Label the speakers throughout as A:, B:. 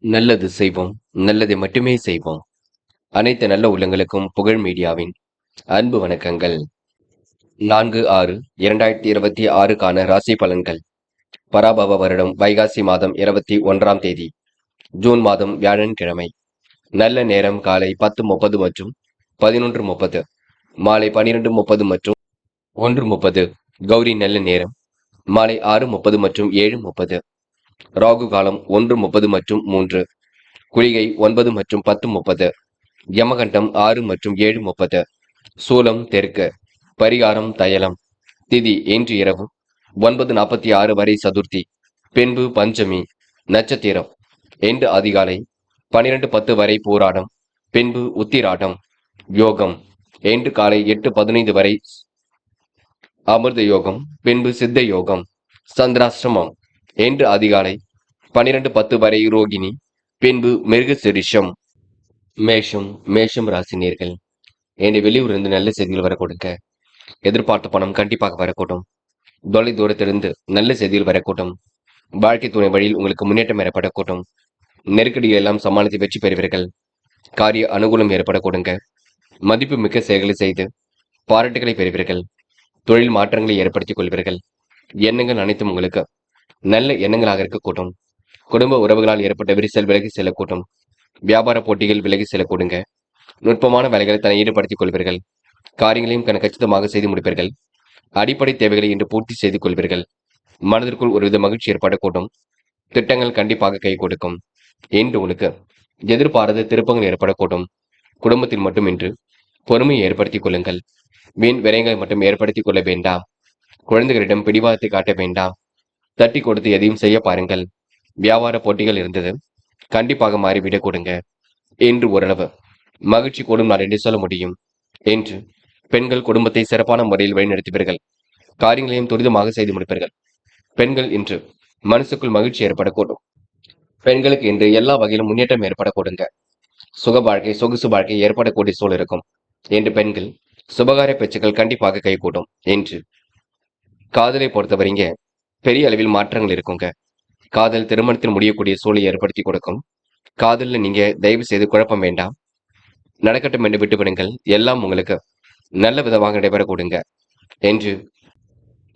A: நல்லது செய்வோம், நல்லதை மட்டுமே செய்வோம். அனைத்து நல்ல உள்ளங்களுக்கும் புகழ் மீடியாவின் அன்பு வணக்கங்கள். 4/6/2026க்கான ராசி பலன்கள். பராபவ வருடம் வைகாசி மாதம் 21ஆம் தேதி, ஜூன் மாதம் வியாழன்கிழமை. நல்ல நேரம் காலை 10:30 மற்றும் 11:30, மாலை 12:30 மற்றும் 1:30. கௌரி நல்ல நேரம் மாலை 6:30 மற்றும் 7:30. ராகு காலம் 1:30 மற்றும் 3. குளிகை 9 மற்றும் 10:30. யமகண்டம் 6 மற்றும் 7:30. சூலம் தெற்கு. பரிகாரம் தையலம். திதி இன்று இரவு 9:46 வரை சதுர்த்தி, பின்பு பஞ்சமி. நட்சத்திரம் இன்று அதிகாலை 12:10 வரை போராடம், பின்பு உத்திராடம். யோகம் இன்று காலை 8:15 வரை அமிர்த யோகம், பின்பு சித்த யோகம். சந்திராசிரமம் இன்று அதிகாலை 12:10 வரை ரோகிணி, பின்பு மிருகசிரிஷம். மேஷம் ராசினியர்கள். என்னை வெளியூரிலிருந்து நல்ல செய்திகள் வர கொடுக்க, எதிர்பார்த்த பணம் கண்டிப்பாக வரக்கூடும். தொலை தூரத்திலிருந்து நல்ல செய்திகள் வரக்கூடும். வாழ்க்கை துணை வழியில் உங்களுக்கு முன்னேற்றம் ஏற்படக்கூடும். நெருக்கடிகள் எல்லாம் சமாளித்து வெற்றி பெறுவீர்கள். காரிய அனுகூலம் ஏற்பட கொடுங்க. மதிப்பு மிக்க செயல்களை செய்து பாராட்டுகளை பெறுவீர்கள். தொழில் மாற்றங்களை ஏற்படுத்திக் கொள்வீர்கள். எண்ணங்கள் அனைத்தும் உங்களுக்கு நல்ல எண்ணங்களாக இருக்கக்கூடும். குடும்ப உறவுகளால் ஏற்பட்ட விரிசல் விலகி செல்லக்கூடும். வியாபார போட்டிகள் விலகி செல்லக்கூடுங்க. நுட்பமான வேலைகளை தன்னை ஈடுபடுத்திக் கொள்வீர்கள். காரியங்களையும் கச்சிதமாக செய்து முடிப்பீர்கள். அடிப்படை தேவைகளை இன்று பூர்த்தி செய்து கொள்வீர்கள். மனதிற்குள் ஒருவித மகிழ்ச்சி ஏற்படக்கூடும். திட்டங்கள் கண்டிப்பாக கை கொடுக்கும். இன்று உங்களுக்கு எதிர்பாராத திருப்பங்கள் ஏற்படக்கூடும். குடும்பத்தில் மட்டுமின்றி பொறுமையை ஏற்படுத்திக் கொள்ளுங்கள். வீண் விரயங்களை மட்டும் ஏற்படுத்திக் கொள்ள வேண்டாம். குழந்தைகளிடம் பிடிவாதத்தை காட்ட வேண்டாம். தட்டி கொடுத்து எதையும் செய்ய பாருங்கள். வியாபார போட்டிகள் இருந்தது, கண்டிப்பாக மாறிவிடக் கொடுங்க. இன்று ஓரளவு மகிழ்ச்சி கூடும் நாள் என்று சொல்ல முடியும். என்று பெண்கள் குடும்பத்தை சிறப்பான முறையில் வழிநடத்துவீர்கள். காரியங்களையும் துரிதமாக செய்து முடிப்பீர்கள். பெண்கள் இன்று மனசுக்குள் மகிழ்ச்சி ஏற்படக்கூடும். பெண்களுக்கு இன்று எல்லா வகையிலும் முன்னேற்றம் ஏற்படக்கூடுங்க. சுக வாழ்க்கை சொகுசு வாழ்க்கை ஏற்படக்கூடிய சூழல் இருக்கும். என்று பெண்கள் சுபகார பேச்சுக்கள் கண்டிப்பாக கைகூடும். என்று காதலை பொறுத்தவரைங்க பெரிய அளவில் மாற்றங்கள் இருக்குங்க. காதல் திருமணத்தில் முடியக்கூடிய சூழலை ஏற்படுத்தி கொடுக்கும். காதலில் நீங்க தயவு செய்து குழப்பம் வேண்டாம். நடக்கட்டும் என்று விட்டுவிடுங்கள். எல்லாம் உங்களுக்கு நல்ல விதமாக நடைபெற கொடுங்க. என்று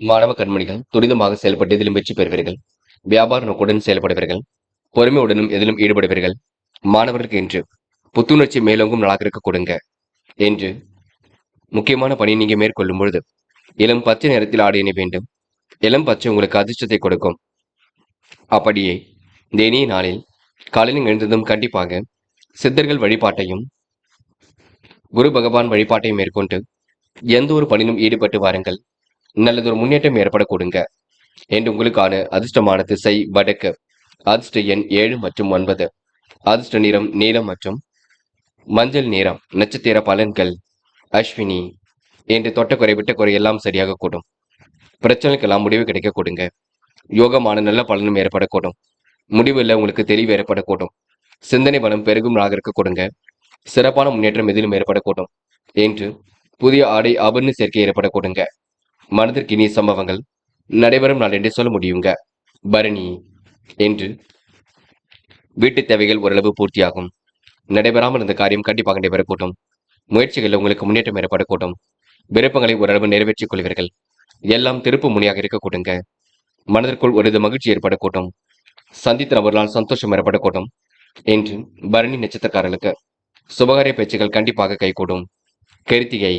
A: மாணவ கண்மணிகள் துரிதமாக செயல்பட்டு இதிலும் வெற்றி பெறுவீர்கள். வியாபார நோக்குடன் செயல்படுவீர்கள். பொறுமையுடனும் எதிலும் ஈடுபடுவீர்கள். மாணவர்களுக்கு இன்று புத்துணர்ச்சி மேலோங்கும் நாளாக இருக்க கொடுங்க. என்று முக்கியமான பணியை நீங்க மேற்கொள்ளும் பொழுது இளம் பச்சை நிறத்தில் ஆடை அணி வேண்டும். இளம் பச்சை உங்களுக்கு அதிர்ஷ்டத்தை கொடுக்கும். அப்படியே இந்த இனிய நாளில் காலையில் எழுந்ததும் கண்டிப்பாக சித்தர்கள் வழிபாட்டையும் குரு பகவான் வழிபாட்டையும் மேற்கொண்டு எந்த ஒரு பணியிலும் ஈடுபட்டு வாருங்கள். நல்லதொரு முன்னேற்றம் ஏற்பட கொடுங்க. என்று உங்களுக்கான அதிர்ஷ்டமான திசை வடக்கு. அதிர்ஷ்ட எண் 7 மற்றும் 9. அதிர்ஷ்ட நிறம் நீலம் மற்றும் மஞ்சள் நிறம். நட்சத்திர பலன்கள் அஸ்வினி. என்று தொட்டக்குறை விட்டக்குறை எல்லாம் சரியாக கூடும். பிரச்சனைக்கெல்லாம் முடிவு கிடைக்க கொடுங்க. யோகமான நல்ல பலனும் ஏற்படக்கூடும். முடிவில் உங்களுக்கு தெளிவு ஏற்படக்கூடும். சிந்தனை பலம் பெருகும் நாளாக இருக்க கொடுங்க. சிறப்பான முன்னேற்றம் எதிலும் ஏற்படக்கூடும். என்று புதிய ஆடை ஆபரண சேர்க்கை ஏற்பட கொடுங்க. மனதிற்கு இனிய சம்பவங்கள் நடைபெறும் நாள் என்று சொல்ல முடியுங்க. பரணி. என்று வீட்டு தேவைகள் ஓரளவு பூர்த்தியாகும். நடைபெறாமல் இருந்த காரியம் கண்டிப்பாக நடைபெறக்கூடும். முயற்சிகளில் உங்களுக்கு முன்னேற்றம் ஏற்படக்கூடும். விருப்பங்களை ஓரளவு நிறைவேற்றிக் கொள்வீர்கள். எல்லாம் திருப்பு முனையாக இருக்க கொடுங்க. மனதிற்குள் ஒரு மகிழ்ச்சி ஏற்படக்கூடும். சந்தித்த நபர்களால் சந்தோஷம் ஏற்படக்கூடும். என்று பரணி நட்சத்திரக்காரர்களுக்கு சுபகாரிய பேச்சுகள் கண்டிப்பாக கைகூடும். கிருத்திகை.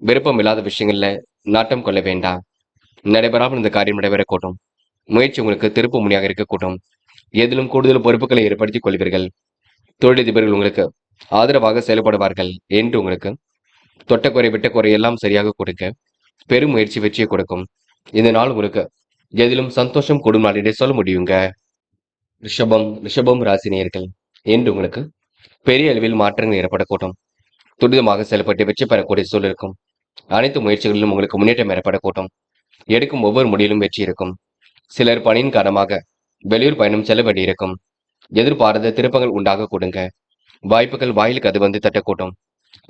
A: விருப்பம் இல்லாத விஷயங்கள்ல நாட்டம் கொள்ள வேண்டாம். நடைபெறாமல் இந்த காரியம் நடைபெறக்கூடும். முயற்சி உங்களுக்கு திருப்பு முனையாக இருக்கக்கூடும். எதிலும் கூடுதல் பொறுப்புகளை ஏற்படுத்திக் கொள்வீர்கள். தொழிலதிபர்கள் உங்களுக்கு ஆதரவாக செயல்படுவார்கள். என்று உங்களுக்கு தொட்டக்குறை விட்டக்குறை எல்லாம் சரியாக கொடுக்க பெரும் முயற்சி வெற்றியை கொடுக்கும். இந்த நாள் உங்களுக்கு எதிலும் சந்தோஷம் கூடும் நாள் என்று சொல்ல முடியுங்க. ரிஷபம் ராசினியர்கள். என்று உங்களுக்கு பெரிய அளவில் மாற்றங்கள் ஏற்படக்கூடும். துரிதமாக செயல்பட்டு வெற்றி பெறக்கூடிய சூழல் இருக்கும். அனைத்து முயற்சிகளிலும் உங்களுக்கு முன்னேற்றம் ஏற்படக்கூடும். எடுக்கும் ஒவ்வொரு முடியிலும் வெற்றி இருக்கும். சிலர் பணியின் காரணமாக வெளியூர் பயணம் செல்ல வேண்டியிருக்கும். எதிர்பாராத திருப்பங்கள் உண்டாக கொடுங்க. வாய்ப்புகள் வாயிலுக்கு அது வந்து தட்டக்கூடும்.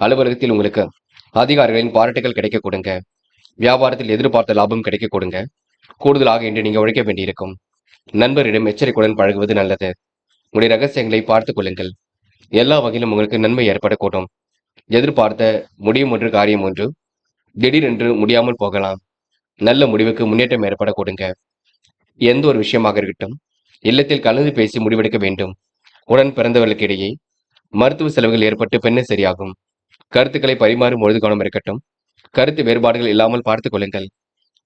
A: அலுவலகத்தில் உங்களுக்கு அதிகாரிகளின் பாராட்டுகள் கிடைக்க கொடுங்க. வியாபாரத்தில் எதிர்பார்த்த லாபம் கிடைக்க கொடுங்க. கூடுதலாக இன்று நீங்க உழைக்க வேண்டியிருக்கும். நண்பரிடம் எச்சரிக்கையுடன் பழகுவது நல்லது. உடைய ரகசியங்களை பார்த்துக் கொள்ளுங்கள். எல்லா வகையிலும் உங்களுக்கு நன்மை ஏற்படக்கூடும். எதிர்பார்த்த முடியும் ஒன்று காரியம் ஒன்று திடீரென்று முடியாமல் போகலாம். நல்ல முடிவுக்கு முன்னேற்றம் ஏற்பட கொடுங்க. எந்த ஒரு விஷயமாக இருக்கட்டும், இல்லத்தில் கலந்து பேசி முடிவெடுக்க வேண்டும். உடன் பிறந்தவர்களுக்கு இடையே மருத்துவ செலவுகள் ஏற்பட்டு பெண்ணே சரியாகும். கருத்துக்களை பரிமாறும் பொழுது கவனம் இருக்கட்டும். கருத்து வேறுபாடுகள் இல்லாமல் பார்த்துக் கொள்ளுங்கள்.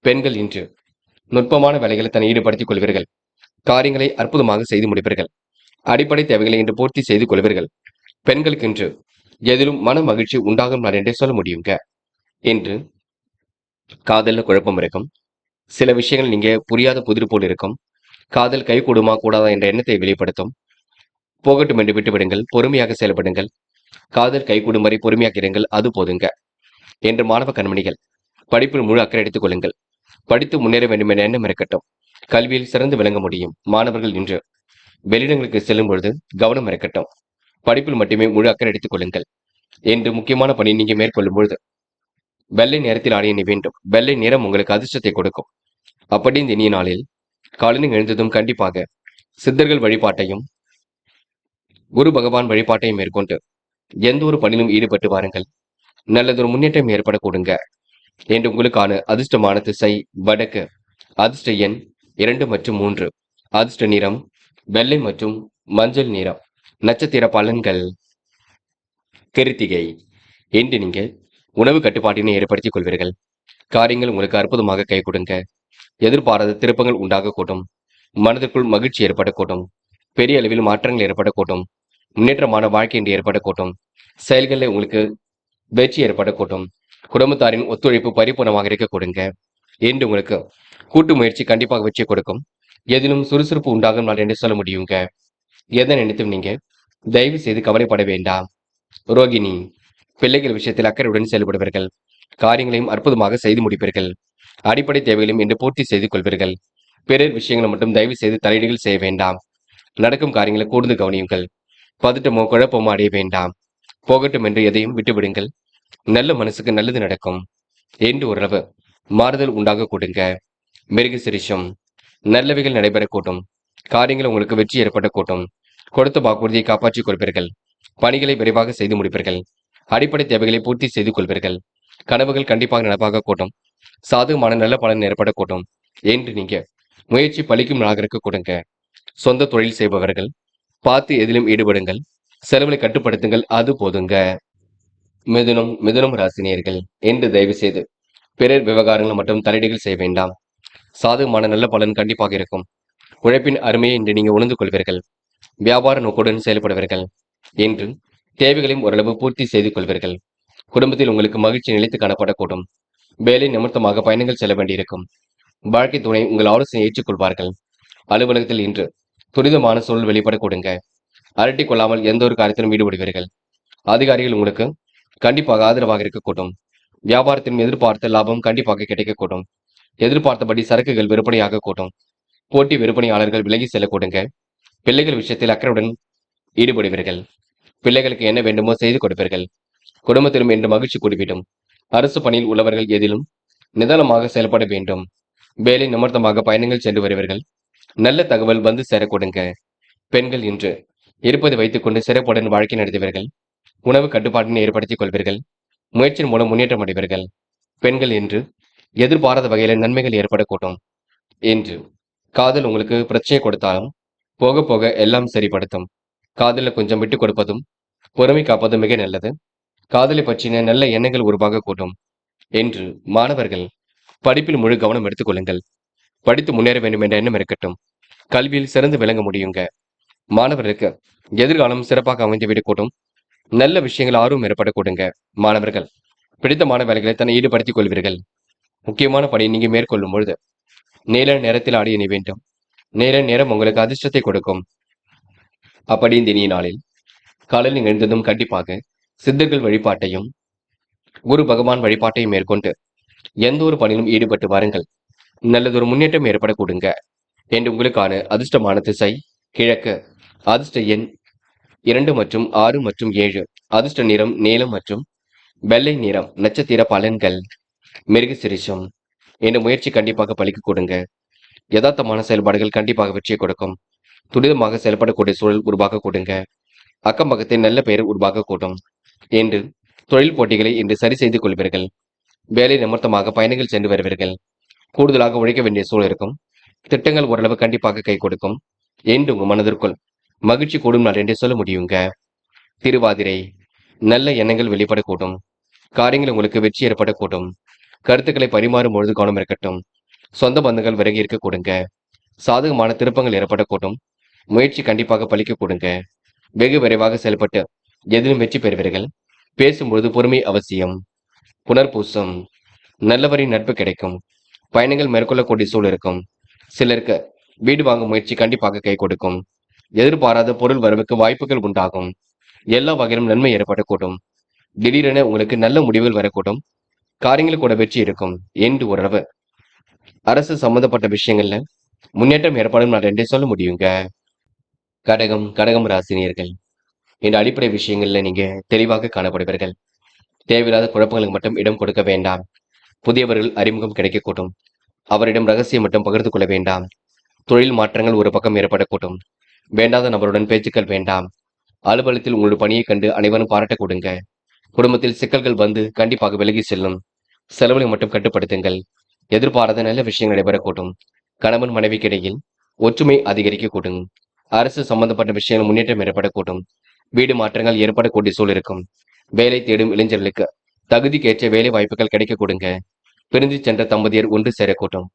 A: பெண்கள் இன்று நுட்பமான வேலைகளை தன்னை ஈடுபடுத்திக் கொள்வீர்கள். காரியங்களை அற்புதமாக செய்து முடிப்பீர்கள். அடிப்படை தேவைகளை இன்று பூர்த்தி செய்து கொள்வீர்கள். பெண்களுக்கு இன்று எதிலும் மன மகிழ்ச்சி உண்டாகும் நாள் என்றே சொல்ல முடியுங்க. இன்று காதல்ல குழப்பம் இருக்கும். சில விஷயங்கள் நீங்க புரியாத புதிர் போல் இருக்கும். காதல் கை கூடுமா கூடாதா என்ற எண்ணத்தை வெளிப்படுத்தும். போகட்டும் என்று விட்டுவிடுங்கள். பொறுமையாக செயல்படுங்கள். காதல் கைகூடும் வரை பொறுமையாக இருங்கள். அது போதுங்க. என்று மாணவ கண்மணிகள் படிப்பில் முழு அக்கறை எடுத்துக் கொள்ளுங்கள். படித்து முன்னேற வேண்டும் என்ற எண்ணம் இருக்கட்டும். கல்வியில் சிறந்து விளங்க முடியும். மாணவர்கள் இன்று வெளியிடங்களுக்கு செல்லும் பொழுது கவனம் இருக்கட்டும். படிப்பில் மட்டுமே முழு அக்கறை எடுத்துக் கொள்ளுங்கள். என்று முக்கியமான பணி நீங்க மேற்கொள்ளும் பொழுது வெள்ளை நேரத்தில் ஆடிய நீ வேண்டும். வெள்ளை நிறம் உங்களுக்கு அதிர்ஷ்டத்தை கொடுக்கும். அப்படி இந்த இனிய நாளில் காலையில் எழுந்ததும் கண்டிப்பாக சித்தர்கள் வழிபாட்டையும் குரு பகவான் வழிபாட்டையும் மேற்கொண்டு எந்த ஒரு பணியிலும் ஈடுபட்டு வாருங்கள். நல்லதொரு முன்னேற்றம் ஏற்பட கொடுங்க. என்று உங்களுக்கான அதிர்ஷ்டமான திசை வடக்கு. அதிர்ஷ்ட எண் 2 மற்றும் 3. அதிர்ஷ்ட நிறம் வெள்ளை மற்றும் மஞ்சள் நிறம். நட்சத்திர பலன்கள். கிருத்திகை. இன்று நீங்கள் உணவு கட்டுப்பாட்டினை ஏற்படுத்திக் கொள்வீர்கள். காரியங்கள் உங்களுக்கு அற்புதமாக கை கொடுங்க. எதிர்பாராத திருப்பங்கள் உண்டாகக்கூடும். மனதிற்குள் மகிழ்ச்சி ஏற்படக்கூடும். பெரிய அளவில் மாற்றங்கள் ஏற்படக்கூடும். முன்னேற்றமான வாழ்க்கை என்று ஏற்படக்கூடும். செயல்களில் உங்களுக்கு வெற்றி ஏற்படக்கூடும். குடும்பத்தாரின் ஒத்துழைப்பு பரிபூர்ணமாக இருக்க கொடுங்க. என்று உங்களுக்கு கூட்டு முயற்சி கண்டிப்பாக வெற்றி கொடுக்கும். எதிலும் சுறுசுறுப்பு உண்டாகும் நாள் என்று சொல்ல முடியுங்க. எதை நினைத்தும் நீங்க தயவு செய்து கவலைப்பட வேண்டாம். ரோகிணி. பிள்ளைகள் விஷயத்தில் அக்கறையுடன் செயல்படுவீர்கள். காரியங்களையும் அற்புதமாக செய்து முடிப்பீர்கள். அடிப்படை தேவைகளையும் இன்று பூர்த்தி செய்து கொள்வீர்கள். பிறர் விஷயங்களை மட்டும் தயவு செய்து தலையீடுகள் செய்ய வேண்டாம். நடக்கும் காரியங்களை கூர்ந்து கவனியுங்கள். பதட்டமோ குழப்பமோ அடைய வேண்டாம். போகட்டும் என்று எதையும் விட்டுவிடுங்கள். நல்ல மனசுக்கு நல்லது நடக்கும். என்று ஓரளவு மாறுதல் உண்டாக கொடுங்க. மிருக சிரிஷம். நல்லவைகள் நடைபெறக்கூடும். காரியங்கள் உங்களுக்கு வெற்றி ஏற்படக்கூடும். கொடுத்த வாக்குறுதியை காப்பாற்றிக் கொள்வீர்கள். பணிகளை விரைவாக செய்து முடிப்பீர்கள். அடிப்படை தேவைகளை பூர்த்தி செய்து கொள்வீர்கள். கனவுகள் கண்டிப்பாக நடப்பாக கூட்டும். சாதகமான நல்ல பலன் ஏற்படக்கூடும். என்று நீங்க முயற்சி பலிக்கும் நாளாக கொடுங்க. சொந்த தொழில் செய்பவர்கள் பார்த்து எதிலும் ஈடுபடுங்கள். செலவுகளை கட்டுப்படுத்துங்கள். அது போதுங்க. மிதுனம் ராசினியர்கள் என்று தயவு செய்து பிறர் விவகாரங்கள் மற்றும் தலையீடுகள் செய்ய வேண்டாம். சாதகமான நல்ல பலன் கண்டிப்பாக இருக்கும். உழைப்பின் அருமையை இன்று நீங்க உணர்ந்து கொள்வீர்கள். வியாபார நோக்குடன் செயல்படுவீர்கள். என்று தேவைகளையும் ஓரளவு பூர்த்தி செய்து கொள்வீர்கள். குடும்பத்தில் உங்களுக்கு மகிழ்ச்சி நிலைத்து காணப்படக்கூடும். வேலை நிமித்தமாக பயணங்கள் செல்ல வேண்டியிருக்கும். வாழ்க்கை துணை உங்கள் ஆலோசனை ஏற்றுக்கொள்வார்கள். அலுவலகத்தில் இன்று துரிதமான சூழல் வெளிப்பட கொடுங்க. அரட்டிக் கொள்ளாமல் எந்த ஒரு காரியத்திலும் ஈடுபடுவீர்கள். அதிகாரிகள் உங்களுக்கு கண்டிப்பாக ஆதரவாக இருக்கக்கூடும். வியாபாரத்தின் எதிர்பார்த்த லாபம் கண்டிப்பாக கிடைக்கக்கூடும். எதிர்பார்த்தபடி சரக்குகள் விற்பனையாக கூடும். போட்டி விற்பனையாளர்கள் விலகி செல்ல கொடுங்க. பிள்ளைகள் விஷயத்தில் அக்கறையுடன் ஈடுபடுவீர்கள். பிள்ளைகளுக்கு என்ன வேண்டுமோ செய்து கொடுப்பீர்கள். குடும்பத்திலும் என்று மகிழ்ச்சி கூடிவிடும். அரசு பணியில் உள்ளவர்கள் எதிலும் நிதானமாக செயல்பட வேண்டும். வேலை நிமித்தமாக பயணங்கள் சென்று வருவீர்கள். நல்ல தகவல் வந்து சேர கொடுங்க. பெண்கள் இன்று இருப்பதை வைத்துக் கொண்டு சிறப்புடன் வாழ்க்கை நடத்துவீர்கள். உணவு கட்டுப்பாட்டினை ஏற்படுத்திக் கொள்வீர்கள். முயற்சியின் மூலம் முன்னேற்றம் அடைவீர்கள். பெண்கள் என்று எதிர்பாராத வகையில நன்மைகள் ஏற்படக்கூடும். என்று காதல் உங்களுக்கு பிரச்சனை கொடுத்தாலும் போக போக எல்லாம் சரிப்படுத்தும். காதலில் கொஞ்சம் விட்டு கொடுப்பதும் பொறுமை காப்பதும் மிக நல்லது. காதலை பற்றின நல்ல எண்ணங்கள் உருவாக கூடும். என்று மாணவர்கள் படிப்பில் முழு கவனம் எடுத்துக் கொள்ளுங்கள். படித்து முன்னேற வேண்டும் என்ற எண்ணம் இருக்கட்டும். கல்வியில் சிறந்து விளங்க முடியுங்க. மாணவர்களுக்கு எதிர்காலம் சிறப்பாக அமைந்துவிடக் கூடும். நல்ல விஷயங்கள் ஆர்வம் ஏற்பட கூடுங்க. மாணவர்கள் பிடித்தமான வேலைகளை தன்னை ஈடுபடுத்திக் கொள்வீர்கள். முக்கியமான பணி நீங்க மேற்கொள்ளும் பொழுது நீல நேரத்தில் ஆடிய நீ வேண்டும். நீல நேரம் உங்களுக்கு அதிர்ஷ்டத்தை கொடுக்கும். அப்படி இந்த இனிய நாளில் காலையில் எழுந்ததும் கண்டிப்பாக சித்தர்கள் வழிபாட்டையும் குரு பகவான் வழிபாட்டையும் மேற்கொண்டு எந்த ஒரு பணியிலும் ஈடுபட்டு வாருங்கள். நல்லதொரு முன்னேற்றம் ஏற்பட கொடுங்க. என்று உங்களுக்கான அதிர்ஷ்டமான திசை கிழக்கு. அதிர்ஷ்ட எண் 2 மற்றும் 6 மற்றும் 7. அதிர்ஷ்ட நிறம் நீலம் மற்றும் வெள்ளை நிறம். நட்சத்திர பலன்கள். மிருக சிரிஷம். என்ற முயற்சி கண்டிப்பாக பலிக்க கொடுங்க. யதார்த்தமான செயல்பாடுகள் கண்டிப்பாக வெற்றியை கொடுக்கும். துரிதமாக செயல்படக்கூடிய சூழல் உருவாக்க கூடுங்க. அக்கம் பக்கத்தில் நல்ல பெயர் உருவாக்க கூடும் என்று தொழில் போட்டிகளை இன்று சரி செய்து கொள்வீர்கள். வேலை நிமித்தமாக பயணங்கள் சென்று வருவீர்கள். கூடுதலாக உழைக்க வேண்டிய சூழல் இருக்கும். திட்டங்கள் ஓரளவு கண்டிப்பாக கை கொடுக்கும் என்று உங்க மனதிற்குள் மகிழ்ச்சி கூடும் நாள் என்று சொல்ல முடியுங்க. திருவாதிரை, நல்ல எண்ணங்கள் வெளிப்படக்கூடும். காரியங்கள் உங்களுக்கு வெற்றி ஏற்படக்கூடும். கருத்துக்களை பரிமாறும் பொழுது கவனம் இருக்கட்டும். சொந்த பந்தங்கள் விலகி இருக்க கூடுங்க. சாதகமான திருப்பங்கள் ஏற்படக்கூடும். முயற்சி கண்டிப்பாக பலிக்க கூடுங்க. வெகு விரைவாக செயல்பட்டு எதிலும் வெற்றி பெறுவீர்கள். பேசும்பொழுது பொறுமை அவசியம். புனர்பூசம், நல்லவரின் நட்பு கிடைக்கும். பயணங்கள் மேற்கொள்ளக்கூடிய சூழல் இருக்கும். சிலருக்கு வீடு வாங்கும் முயற்சி கண்டிப்பாக கை கொடுக்கும். எதிர்பாராத பொருள் வரவுக்கு வாய்ப்புகள் உண்டாகும். எல்லா வகையிலும் நன்மை ஏற்படக்கூடும். திடீரென உங்களுக்கு நல்ல முடிவுகள் வரக்கூடும். காரியங்கள் கூட வெற்றி இருக்கும் என்று ஓரளவு அரசு சம்பந்தப்பட்ட விஷயங்கள்ல முன்னேற்றம் ஏற்படும் நான் ரெண்டே சொல்ல முடியுங்க. கடகம் ராசினியர்கள், இந்த அடிப்படை விஷயங்கள்ல நீங்க தெளிவாக காணப்படுவீர்கள். தேவையில்லாத குழப்பங்களுக்கு மட்டும் இடம் கொடுக்க வேண்டாம். புதியவர்கள் அறிமுகம் கிடைக்கக்கூடும். அவரிடம் ரகசியம் மட்டும் பகிர்ந்து கொள்ள வேண்டாம். தொழில் மாற்றங்கள் ஒரு பக்கம் ஏற்படக்கூடும். வேண்டாத நபருடன் பேச்சுக்கள் வேண்டாம். அலுவலகத்தில் உங்களுடைய பணியை கண்டு அனைவரும் பாராட்ட கொடுங்க. குடும்பத்தில் சிக்கல்கள் வந்து கண்டிப்பாக விலகி செல்லும். செலவுகளை மட்டும் கட்டுப்படுத்துங்கள். எதிர்பாராத நல்ல விஷயங்கள் நடைபெறக்கூடும். கணவன் மனைவிக்கு இடையில் ஒற்றுமை அதிகரிக்கக்கூடும். அரசு சம்பந்தப்பட்ட விஷயங்கள் முன்னேற்றம் ஏற்படக்கூடும். வீடு மாற்றங்கள் ஏற்படக்கூடிய சூழல் இருக்கும். வேலை தேடும் இளைஞர்களுக்கு தகுதிக்கேற்ற வேலை வாய்ப்புகள் கிடைக்க கொடுங்க. பிரிந்து சென்ற தம்பதியர் ஒன்று சேரக்கூடும்.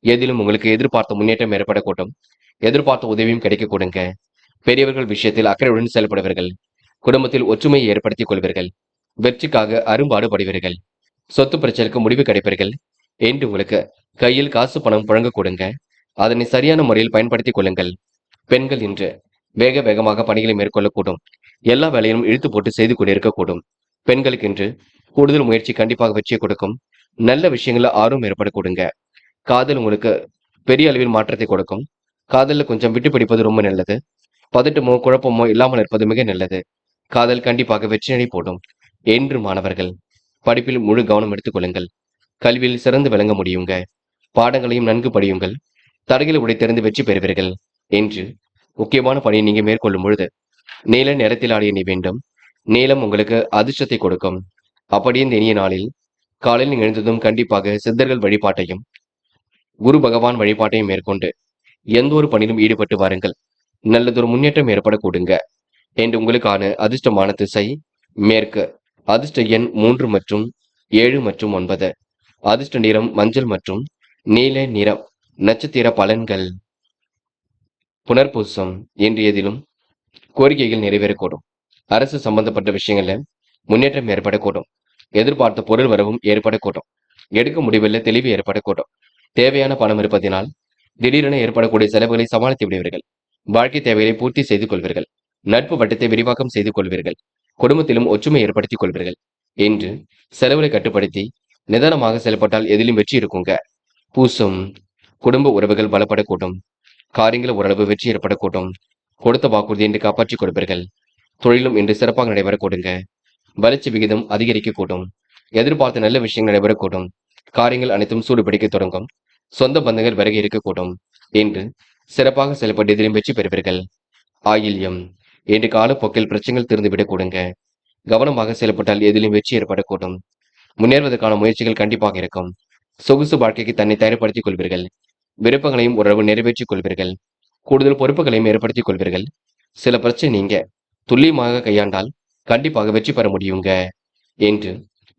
A: எதிலும் உங்களுக்கு எதிர்பார்த்த முன்னேற்றம் ஏற்படக்கூடும். எதிர்பார்த்த உதவியும் கிடைக்க கொடுங்க. பெரியவர்கள் விஷயத்தில் அக்கறையுடன் செயல்படுவீர்கள். குடும்பத்தில் ஒற்றுமையை ஏற்படுத்திக் கொள்வீர்கள். வெற்றிக்காக அரும்பாடுபடுவீர்கள். சொத்து பிரச்சனைக்கு முடிவு கிடைப்பீர்கள் என்று உங்களுக்கு கையில் காசு பணம் புழங்க கொடுங்க. அதனை சரியான முறையில் பயன்படுத்திக் கொள்ளுங்கள். பெண்கள் இன்று வேக வேகமாக பணிகளை மேற்கொள்ளக்கூடும். எல்லா வேலையிலும் இழுத்து போட்டு செய்து கொண்டிருக்கக்கூடும். பெண்களுக்கு இன்று கூடுதல் முயற்சி கண்டிப்பாக வெற்றியை கொடுக்கும். நல்ல விஷயங்கள ஆர்வம் ஏற்பட கொடுங்க. காதல் உங்களுக்கு பெரிய அளவில் மாற்றத்தை கொடுக்கும். காதலில் கொஞ்சம் விட்டு பிடிப்பது ரொம்ப நல்லது. பதட்டமோ குழப்பமோ இல்லாமல் இருப்பது மிக நல்லது. காதல் கண்டிப்பாக வெற்றியடை போடும் என்று மாணவர்கள் படிப்பில் முழு கவனம் எடுத்துக் கொள்ளுங்கள். கல்வியில் சிறந்து விளங்க முடியுங்க. பாடங்களையும் நன்கு படியுங்கள். தடைகளை உடைத்தெறிந்து வெற்றி பெறுவீர்கள் என்று முக்கியமான பணியை நீங்க மேற்கொள்ளும் பொழுது நீல நிறத்தில் ஆடிய நீ வேண்டும். நீலம் உங்களுக்கு அதிர்ஷ்டத்தை கொடுக்கும். அப்படியே இந்த இனிய நாளில் காலையில் எழுந்ததும் கண்டிப்பாக சித்தர்கள் வழிபாட்டையும் குரு பகவான் வழிபாட்டையும் மேற்கொண்டு எந்த ஒரு பணியிலும் ஈடுபட்டு வாருங்கள். நல்லதொரு முன்னேற்றம் ஏற்பட கூடுங்க என்று உங்களுக்கான அதிர்ஷ்டமான திசை மேற்கு. அதிர்ஷ்ட எண் 3 மற்றும் 7 மற்றும் 9. அதிர்ஷ்ட நிறம் மஞ்சள் மற்றும் நீல நிறம். நட்சத்திர பலன்கள். புனர்பூசம், இன்றையதிலும் கோரிக்கைகள் நிறைவேறக்கூடும். அரசு சம்பந்தப்பட்ட விஷயங்கள்ல முன்னேற்றம் ஏற்படக்கூடும். எதிர்பார்த்த பொருள் வரவும் ஏற்படக்கூடும். எடுக்க முடிவில் தெளிவு ஏற்படக்கூடும். தேவையான பணம் இருப்பதினால் திடீரென ஏற்படக்கூடிய செலவுகளை சமாளித்து விடுவீர்கள். வாழ்க்கை தேவைகளை பூர்த்தி செய்து கொள்வீர்கள். நட்பு வட்டத்தை விரிவாக்கம் செய்து கொள்வீர்கள். குடும்பத்திலும் ஒற்றுமை ஏற்படுத்திக் கொள்வீர்கள் என்று செலவுகளை கட்டுப்படுத்தி நிதானமாக செயல்பட்டால் எதிலும் வெற்றி இருக்குங்க. பூசம், குடும்ப உறவுகள் பலப்படக்கூடும். காரியங்கள் ஓரளவு வெற்றி ஏற்படக்கூடும். கொடுத்த வாக்குறுதி என்று காப்பாற்றிக் கொடுப்பீர்கள். தொழிலும் இன்று சிறப்பாக நடைபெறக்கூடுங்க. வளர்ச்சி விகிதம் அதிகரிக்கக்கூடும். எதிர்பார்த்த நல்ல விஷயங்கள் நடைபெறக்கூடும். காரியங்கள் அனைத்தும் சூடு பிடிக்க தொடங்கும். சொந்த பந்தங்கள் விலகி இருக்கக்கூடும் என்று சிறப்பாக செயல்பட்டு எதிலும் வெற்றி பெறுவீர்கள். ஆயில்யம், இன்று காலப்போக்கில் பிரச்சனைகள் திறந்துவிடக் கூடுங்க. கவனமாக செயல்பட்டால் எதிலும் வெற்றி ஏற்படக்கூடும். முன்னேறுவதற்கான முயற்சிகள் கண்டிப்பாக இருக்கும். சொகுசு வாழ்க்கைக்கு தன்னை தயார்படுத்திக் கொள்வீர்கள். விருப்பங்களையும் ஓரளவு நிறைவேற்றிக் கொள்வீர்கள். கூடுதல் பொறுப்புகளையும் ஏற்படுத்திக் கொள்வீர்கள். சில பிரச்சனை நீங்க துல்லியமாக கையாண்டால் கண்டிப்பாக வெற்றி பெற முடியுங்க என்று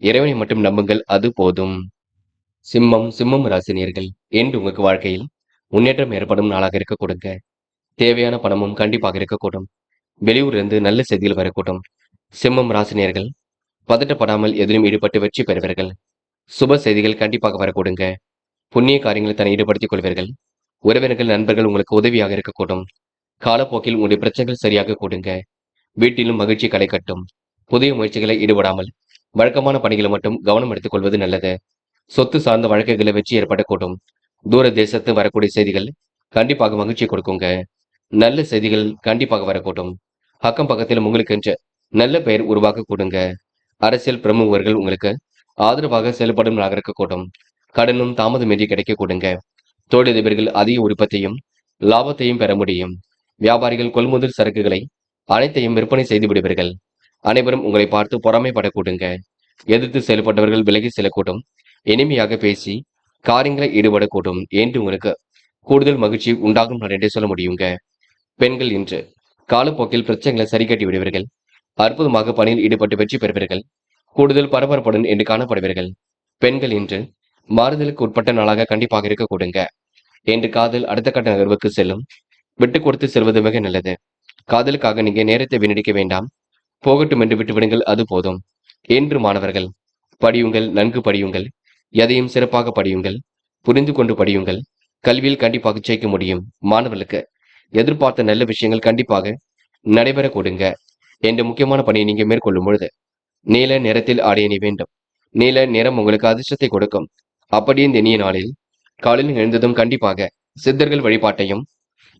A: இறைவனை மட்டும் நம்புங்கள், அது போதும். சிம்மம் ராசினியர்கள், என்று உங்களுக்கு வாழ்க்கையில் முன்னேற்றம் ஏற்படும் நாளாக இருக்க கொடுங்க. தேவையான பணமும் கண்டிப்பாக இருக்கக்கூடும். வெளியூரிலிருந்து நல்ல செய்திகள் வரக்கூடும். சிம்மம் ராசினியர்கள் பதட்டப்படாமல் எதிலும் ஈடுபட்டு வெற்றி பெறுவீர்கள். சுப செய்திகள் கண்டிப்பாக வரக்கூடுங்க. புண்ணிய காரியங்களை தன்னை ஈடுபடுத்திக் கொள்வீர்கள். உறவினர்கள் நண்பர்கள் உங்களுக்கு உதவியாக இருக்கக்கூடும். காலப்போக்கில் உங்களுடைய பிரச்சனைகள் சரியாக கூடுங்க. வீட்டிலும் மகிழ்ச்சி களை கட்டும். புதிய முயற்சிகளை ஈடுபடாமல் வழக்கமான பணிகளை மட்டும் கவனம் எடுத்துக் கொள்வது நல்லது. சொத்து சார்ந்த வழக்குகளை வெற்றி ஏற்படக்கூடும். தூர தேசத்து வரக்கூடிய செய்திகள் கண்டிப்பாக மகிழ்ச்சி கொடுக்குங்க. நல்ல செய்திகள் கண்டிப்பாக வரக்கூடும். அக்கம் பக்கத்திலும் உங்களுக்கு என்று நல்ல பெயர் உருவாக்க கூடுங்க. அரசியல் பிரமுகர்கள் உங்களுக்கு ஆதரவாக செயல்படும் இருக்கக்கூடும். கடனும் தாமதமின்றி கிடைக்க கூடுங்க. தொழிலதிபர்கள் அதிக உற்பத்தியும் லாபத்தையும் பெற முடியும். வியாபாரிகள் கொள்முதல் சரக்குகளை அனைத்தையும் விற்பனை செய்து விடுவீர்கள். அனைவரும் உங்களை பார்த்து பொறாமைப்படக்கூடுங்க. எதிர்த்து செயல்பட்டவர்கள் விலகி செல்லக்கூடும். இனிமையாக பேசி காரியங்களை ஈடுபடக்கூடும் என்று உங்களுக்கு கூடுதல் மகிழ்ச்சி உண்டாகும் நான் என்றே சொல்ல முடியுங்க. பெண்கள் இன்று காலப்போக்கில் பிரச்சனைகளை சரி கட்டி விடுவீர்கள். அற்புதமாக பணியில் ஈடுபட்டு வெற்றி பெறுவீர்கள். கூடுதல் பரபரப்புடன் என்று காணப்படுவீர்கள். பெண்கள் இன்று மாறுதலுக்கு உட்பட்ட நாளாக கண்டிப்பாக இருக்க கொடுங்க. என்று காதல் அடுத்த கட்ட நகர்வுக்கு செல்லும். விட்டு கொடுத்து செல்வது மிக நல்லது. காதலுக்காக நீங்க நேரத்தை வீணடிக்க வேண்டாம். போகட்டும் என்று விட்டுவிடுங்கள், அது போதும். என்று மாணவர்கள் படியுங்கள், நன்கு படியுங்கள். எதையும் சிறப்பாக படியுங்கள். புரிந்து கொண்டு படியுங்கள். கல்வியில் கண்டிப்பாக ஜெயிக்க முடியும். மாணவர்களுக்கு எதிர்பார்த்த நல்ல விஷயங்கள் கண்டிப்பாக நடைபெற கொடுங்க. என்ற முக்கியமான பணியை நீங்க மேற்கொள்ளும் பொழுது நீல நிறத்தில் ஆடை அணி வேண்டும். நீல நிறம் உங்களுக்கு அதிர்ஷ்டத்தை கொடுக்கும். அப்படியே இந்த இனிய நாளில் காலையில் எழுந்ததும் கண்டிப்பாக சித்தர்கள் வழிபாட்டையும்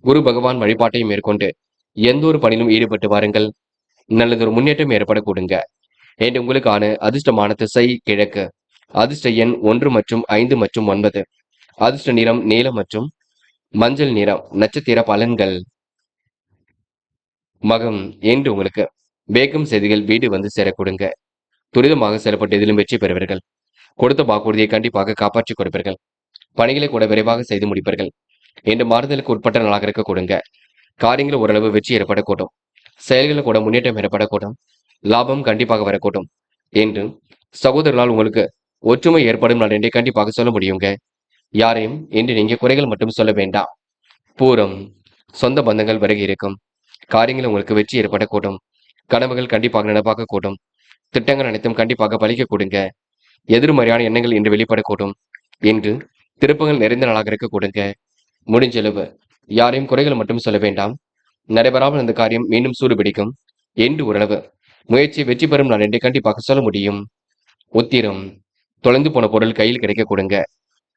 A: குரு பகவான் வழிபாட்டையும் மேற்கொண்டு எந்த ஒரு பணியிலும் ஈடுபட்டு வாருங்கள். நல்லதொரு முன்னேற்றம் ஏற்பட கொடுங்க. என்று உங்களுக்கான அதிர்ஷ்டமான திசை கிழக்கு. அதிர்ஷ்ட எண் 1 மற்றும் 5 மற்றும் 9. அதிர்ஷ்ட நிறம் நீலம் மற்றும் மஞ்சள் நிறம். நட்சத்திர பலன்கள். மகம் என்று உங்களுக்கு வேகம் செய்திகள் வீடு வந்து சேர கொடுங்க. துரிதமாக செயல்பட்டு எதிலும் வெற்றி பெறுவீர்கள். கொடுத்த வாக்குறுதியை கண்டிப்பாக காப்பாற்றிக் கொடுப்பீர்கள். பணிகளை கூட விரைவாக செய்து முடிப்பீர்கள். என்று மாறுதலுக்கு உட்பட்ட நாளாக இருக்க கொடுங்க. காரியங்கள் ஓரளவு வெற்றி ஏற்படக்கூடும். செயல்களில் கூட முன்னேற்றம் ஏற்படக்கூடும். லாபம் கண்டிப்பாக வரக்கூடும். என்று சகோதரர்களால் உங்களுக்கு ஒற்றுமை ஏற்படும் நாள் என்றே கண்டிப்பாக சொல்ல முடியுங்க. யாரையும் என்று நீங்க குறைகள் மட்டும் சொல்ல வேண்டாம். பூரம் சொந்த பந்தங்கள் விலகி இருக்கும். காரியங்கள் உங்களுக்கு வெற்றி ஏற்படக்கூடும். கனவுகள் கண்டிப்பாக நடப்பாக கூடும். திட்டங்கள் அனைத்தும் கண்டிப்பாக பலிக்க கொடுங்க. எதிர்மறையான எண்ணங்கள் இன்று வெளிப்படக்கூடும். என்று திருப்பங்கள் நிறைந்த நாளாக இருக்க கொடுங்க. முடிஞ்சளவு யாரையும் குறைகள் மட்டும் சொல்ல வேண்டாம். நடைபெறாமல் அந்த காரியம் மீண்டும் சூடு பிடிக்கும். என்று ஓரளவு முயற்சி வெற்றி பெறும் நாள் என்று கண்டிப்பாக சொல்ல முடியும். உத்திரம் தொலைந்து போன பொருள் கையில் கிடைக்க கொடுங்க.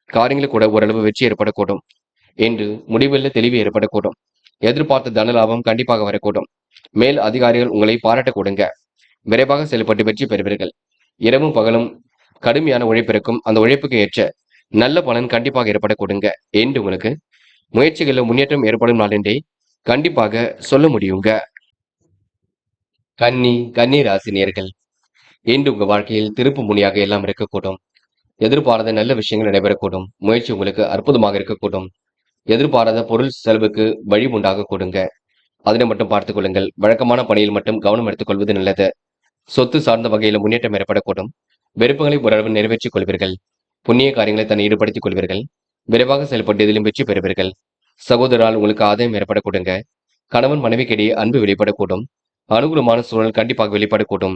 A: காரியங்கள் கூட ஓரளவு வெற்றி ஏற்படக்கூடும். என்று முடிவில் தெளிவு ஏற்படக்கூடும். எதிர்பார்த்த தன லாபம் கண்டிப்பாக வரக்கூடும். மேல் அதிகாரிகள் உங்களை பாராட்ட கொடுங்க. விரைவாக செயல்பட்டு வெற்றி பெறுவீர்கள். இரவும் பகலும் கடுமையான உழைப்பிற்கும் அந்த உழைப்புக்கு ஏற்ற நல்ல பலன் கண்டிப்பாக ஏற்பட கொடுங்க. என்று உங்களுக்கு முயற்சிகளில் முன்னேற்றம் ஏற்படும் நாள் என்றே கண்டிப்பாக சொல்ல முடியுங்க. கன்னி ராசினியர்கள் என்று உங்க வாழ்க்கையில் திருப்பு முனியாக எல்லாம் இருக்கக்கூடும். எதிர்பாராத நல்ல விஷயங்கள் நடைபெறக்கூடும். முயற்சி உங்களுக்கு அற்புதமாக இருக்கக்கூடும். எதிர்பாராத பொருள் செலவுக்கு வழி உண்டாக கொடுங்க. அதனை மட்டும் பார்த்துக் கொள்ளுங்கள். வழக்கமான பணியில் மட்டும் கவனம் எடுத்துக் கொள்வது நல்லது. சொத்து சார்ந்த வகையில் முன்னேற்றம் ஏற்படக்கூடும். விருப்பங்களை ஓரளவு நிறைவேற்றிக் கொள்வீர்கள். புண்ணிய காரியங்களை தன்னை ஈடுபடுத்திக் கொள்வீர்கள். விரைவாக செயல்பட்டு இதிலும் வெற்றி பெறுவீர்கள். சகோதரால் உங்களுக்கு ஆதாயம் ஏற்பட கொடுங்க. கணவன் மனைவிக்கிடையே அன்பு வெளிப்படக்கூடும். அனுகூலமான சூழல் கண்டிப்பாக வெளிப்படக்கூடும்.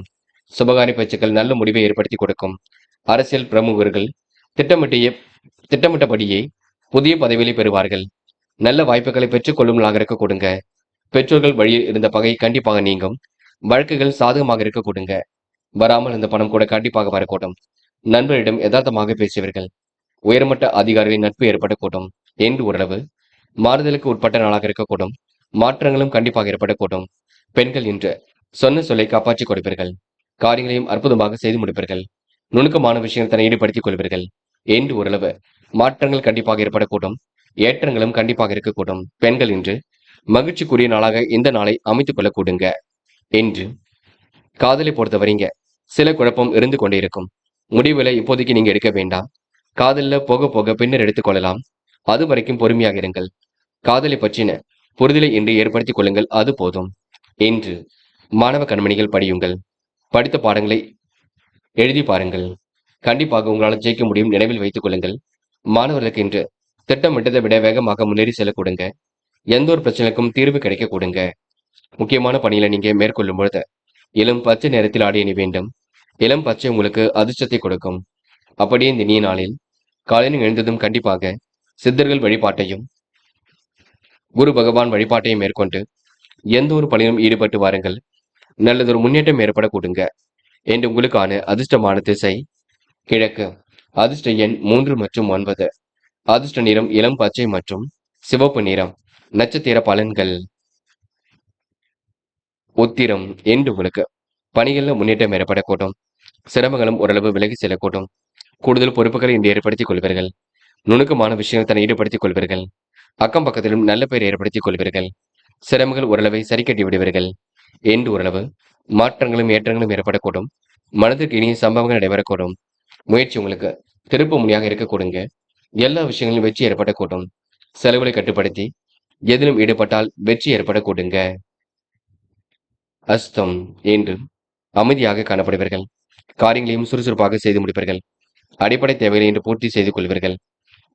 A: சுபகாரிய பேச்சுக்கள் நல்ல முடிவை ஏற்படுத்தி கொடுக்கும். அரசியல் பிரமுகர்கள் திட்டமிட்டபடியே புதிய பதவிகளை பெறுவார்கள். நல்ல வாய்ப்புகளை பெற்றுக் கொள்ளும் நாளாக இருக்க கொடுங்க. பெற்றோர்கள் வழியில் இருந்த பகை கண்டிப்பாக நீங்கும். வழக்குகள் சாதகமாக இருக்க கொடுங்க. வராமல் இந்த பணம் கூட கண்டிப்பாக வரக்கூடும். நண்பரிடம் யதார்த்தமாக பேசுவீர்கள். உயர்மட்ட அதிகாரிகளின் நட்பு ஏற்படக்கூடும். என்று ஓரளவு மாறுதலுக்கு உட்பட்ட நாளாக இருக்கக்கூடும். மாற்றங்களும் கண்டிப்பாக ஏற்படக்கூடும். பெண்கள் இன்று சொன்ன சொல்லை காப்பாற்றிக் கொடுப்பீர்கள். காரியங்களையும் அற்புதமாக செய்து முடிப்பீர்கள். நுணுக்கமான விஷயங்கள் தன்னை ஈடுபடுத்திக் கொள்வீர்கள். என்று ஓரளவு மாற்றங்கள் கண்டிப்பாக ஏற்படக்கூடும். ஏற்றங்களும் கண்டிப்பாக இருக்கக்கூடும். பெண்கள் இன்று மகிழ்ச்சிக்குரிய நாளாக இந்த நாளை அமைத்துக் கொள்ள கூடுங்க. என்று காதலை பொறுத்தவரைங்க சில குழப்பம் இருந்து கொண்டே இருக்கும். முடிவுகளை இப்போதைக்கு நீங்க எடுக்க வேண்டாம். காதலில் போக போக பின்னர் எடுத்துக்கொள்ளலாம். அது வரைக்கும் பொறுமையாக இருங்கள். காதலை பற்றின புரிதலை இன்று ஏற்படுத்திக் கொள்ளுங்கள், அது போதும். என்று மாணவ கண்மணிகள் படியுங்கள். படித்த பாடங்களை எழுதி பாருங்கள். கண்டிப்பாக உங்களால் ஜெயிக்க முடியும். நினைவில் வைத்துக் கொள்ளுங்கள். மாணவர்களுக்கு இன்று திட்டமிட்டதை விட வேகமாக முன்னேறி செல்ல கொடுங்க. எந்த ஒரு பிரச்சனைக்கும் தீர்வு கிடைக்க கொடுங்க. முக்கியமான பணியில நீங்க மேற்கொள்ளும் பொழுது இளம் பச்சை நிறத்தில் ஆடை அணி வேண்டும். இளம் பச்சை உங்களுக்கு அதிர்ஷ்டத்தை கொடுக்கும். அப்படியே இந்த இனிய நாளில் காலையில் எழுந்ததும் கண்டிப்பாக சித்தர்கள் வழிபாட்டையும் குரு பகவான் வழிபாட்டையும் மேற்கொண்டு எந்த ஒரு பணியிலும் ஈடுபட்டு வாருங்கள். நல்லதொரு முன்னேற்றம் ஏற்பட கொடுங்க. என்று உங்களுக்கான அதிர்ஷ்டமான திசை கிழக்கு. அதிர்ஷ்ட எண் 3 மற்றும் 9. அதிர்ஷ்ட நிறம் இளம் பச்சை மற்றும் சிவப்பு நிறம். நட்சத்திர பலன்கள். உத்திரம் என்று உங்களுக்கு பணிகளில் முன்னேற்றம் ஏற்படக்கூடும். சிரமங்களும் ஓரளவு விலகி செல்லக்கூடும். கூடுதல் பொறுப்புகளை இன்று ஏற்படுத்திக் கொள்வீர்கள். நுணுக்கமான விஷயங்கள் தன்னை ஈடுபடுத்திக் கொள்வீர்கள். அக்கம் பக்கத்திலும் நல்ல பெயர் ஏற்படுத்திக் கொள்வீர்கள். சிரமங்கள் ஓரளவை சரி கட்டி விடுவீர்கள். என்று ஓரளவு மாற்றங்களும் ஏற்றங்களும் ஏற்படக்கூடும். மனதிற்கு இனிய சம்பவங்கள் நடைபெறக்கூடும். முயற்சி உங்களுக்கு திருப்பு முனையாக இருக்கக்கூடுங்க. எல்லா விஷயங்களிலும் வெற்றி ஏற்படக்கூடும். செலவுகளை கட்டுப்படுத்தி எதிலும் ஈடுபட்டால் வெற்றி ஏற்படக்கூடுங்க. அஸ்தம் என்று அமைதியாக காணப்படுவீர்கள். காரியங்களையும் சுறுசுறுப்பாக செய்து முடிப்பீர்கள். அடிப்படை தேவைகளை இன்று பூர்த்தி செய்து கொள்வீர்கள்.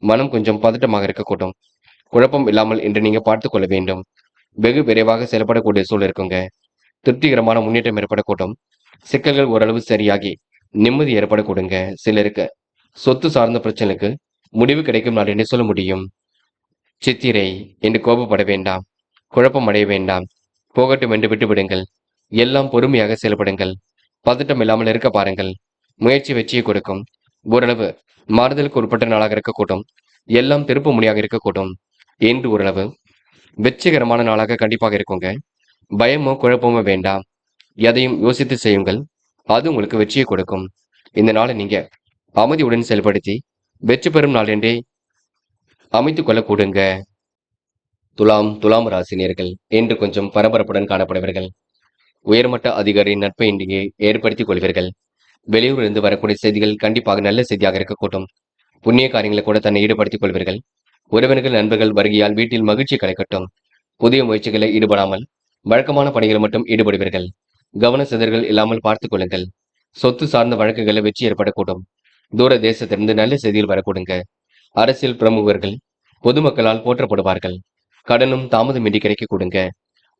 A: மனம் கொஞ்சம் பதட்டமாக இருக்கக்கூடும். குழப்பம் இல்லாமல் இன்று நீங்க பார்த்துக் கொள்ள வேண்டும். வெகு விரைவாக செயல்படக்கூடிய சூழல் இருக்குங்க. திருப்திகரமான முன்னேற்றம் ஏற்படக்கூடும். சிக்கல்கள் ஓரளவு சரியாகி நிம்மதி ஏற்படக்கூடுங்க. சிலருக்கு சொத்து சார்ந்த பிரச்சனைக்கு முடிவு கிடைக்கும் நாள் என்று சொல்ல முடியும். சித்திரை என்று கோபப்பட வேண்டாம். குழப்பம் அடைய வேண்டாம். போகட்டும் என்று விட்டுவிடுங்கள். எல்லாம் பொறுமையாக செயல்படுங்கள். பதட்டம் இல்லாமல் இருக்க பாருங்கள். முயற்சி வெற்றியை கொடுக்கும். ஓரளவு மாறுதலுக்கு உட்பட்ட நாளாக இருக்கக்கூடும். எல்லாம் திருப்பு முனையாக இருக்கக்கூடும். என்று ஓரளவு வெற்றிகரமான நாளாக கண்டிப்பாக இருக்குங்க. பயமோ குழப்பமோ வேண்டாம். எதையும் யோசித்து செய்யுங்கள். அது உங்களுக்கு வெற்றியை கொடுக்கும். இந்த நாளை நீங்க அமைதியுடன் செயல்படுத்தி வெற்றி பெறும் நாள் என்றே அமைத்துக் கொள்ள கூடுங்க. துலாம் ராசினியர்கள் என்று கொஞ்சம் பரபரப்புடன் காணப்படுவீர்கள். உயர்மட்ட அதிகாரியின் நட்பை இன்றைய ஏற்படுத்திக் கொள்வீர்கள். வெளியூரிலிருந்து வரக்கூடிய செய்திகள் கண்டிப்பாக நல்ல செய்தியாக இருக்கக்கூடும். புண்ணிய காரியங்களை கூட தன்னை ஈடுபடுத்திக் கொள்வீர்கள். உறவினர்கள் நண்பர்கள் வருகையால் வீட்டில் மகிழ்ச்சி கிடைக்கட்டும். புதிய முயற்சிகளை ஈடுபடாமல் வழக்கமான பணிகள் மட்டும் ஈடுபடுவீர்கள். கவன சிதறல்கள் இல்லாமல் பார்த்துக் கொள்ளுங்கள். சொத்து சார்ந்த வழக்குகளில் வெற்றி ஏற்படக்கூடும். தூர தேசத்திலிருந்து நல்ல செய்திகள் வரக்கூடுங்க. அரசியல் பிரமுகர்கள் பொதுமக்களால் போற்றப்படுவார்கள். கடனும் தாமதமின்றி கிடைக்க கொடுங்க.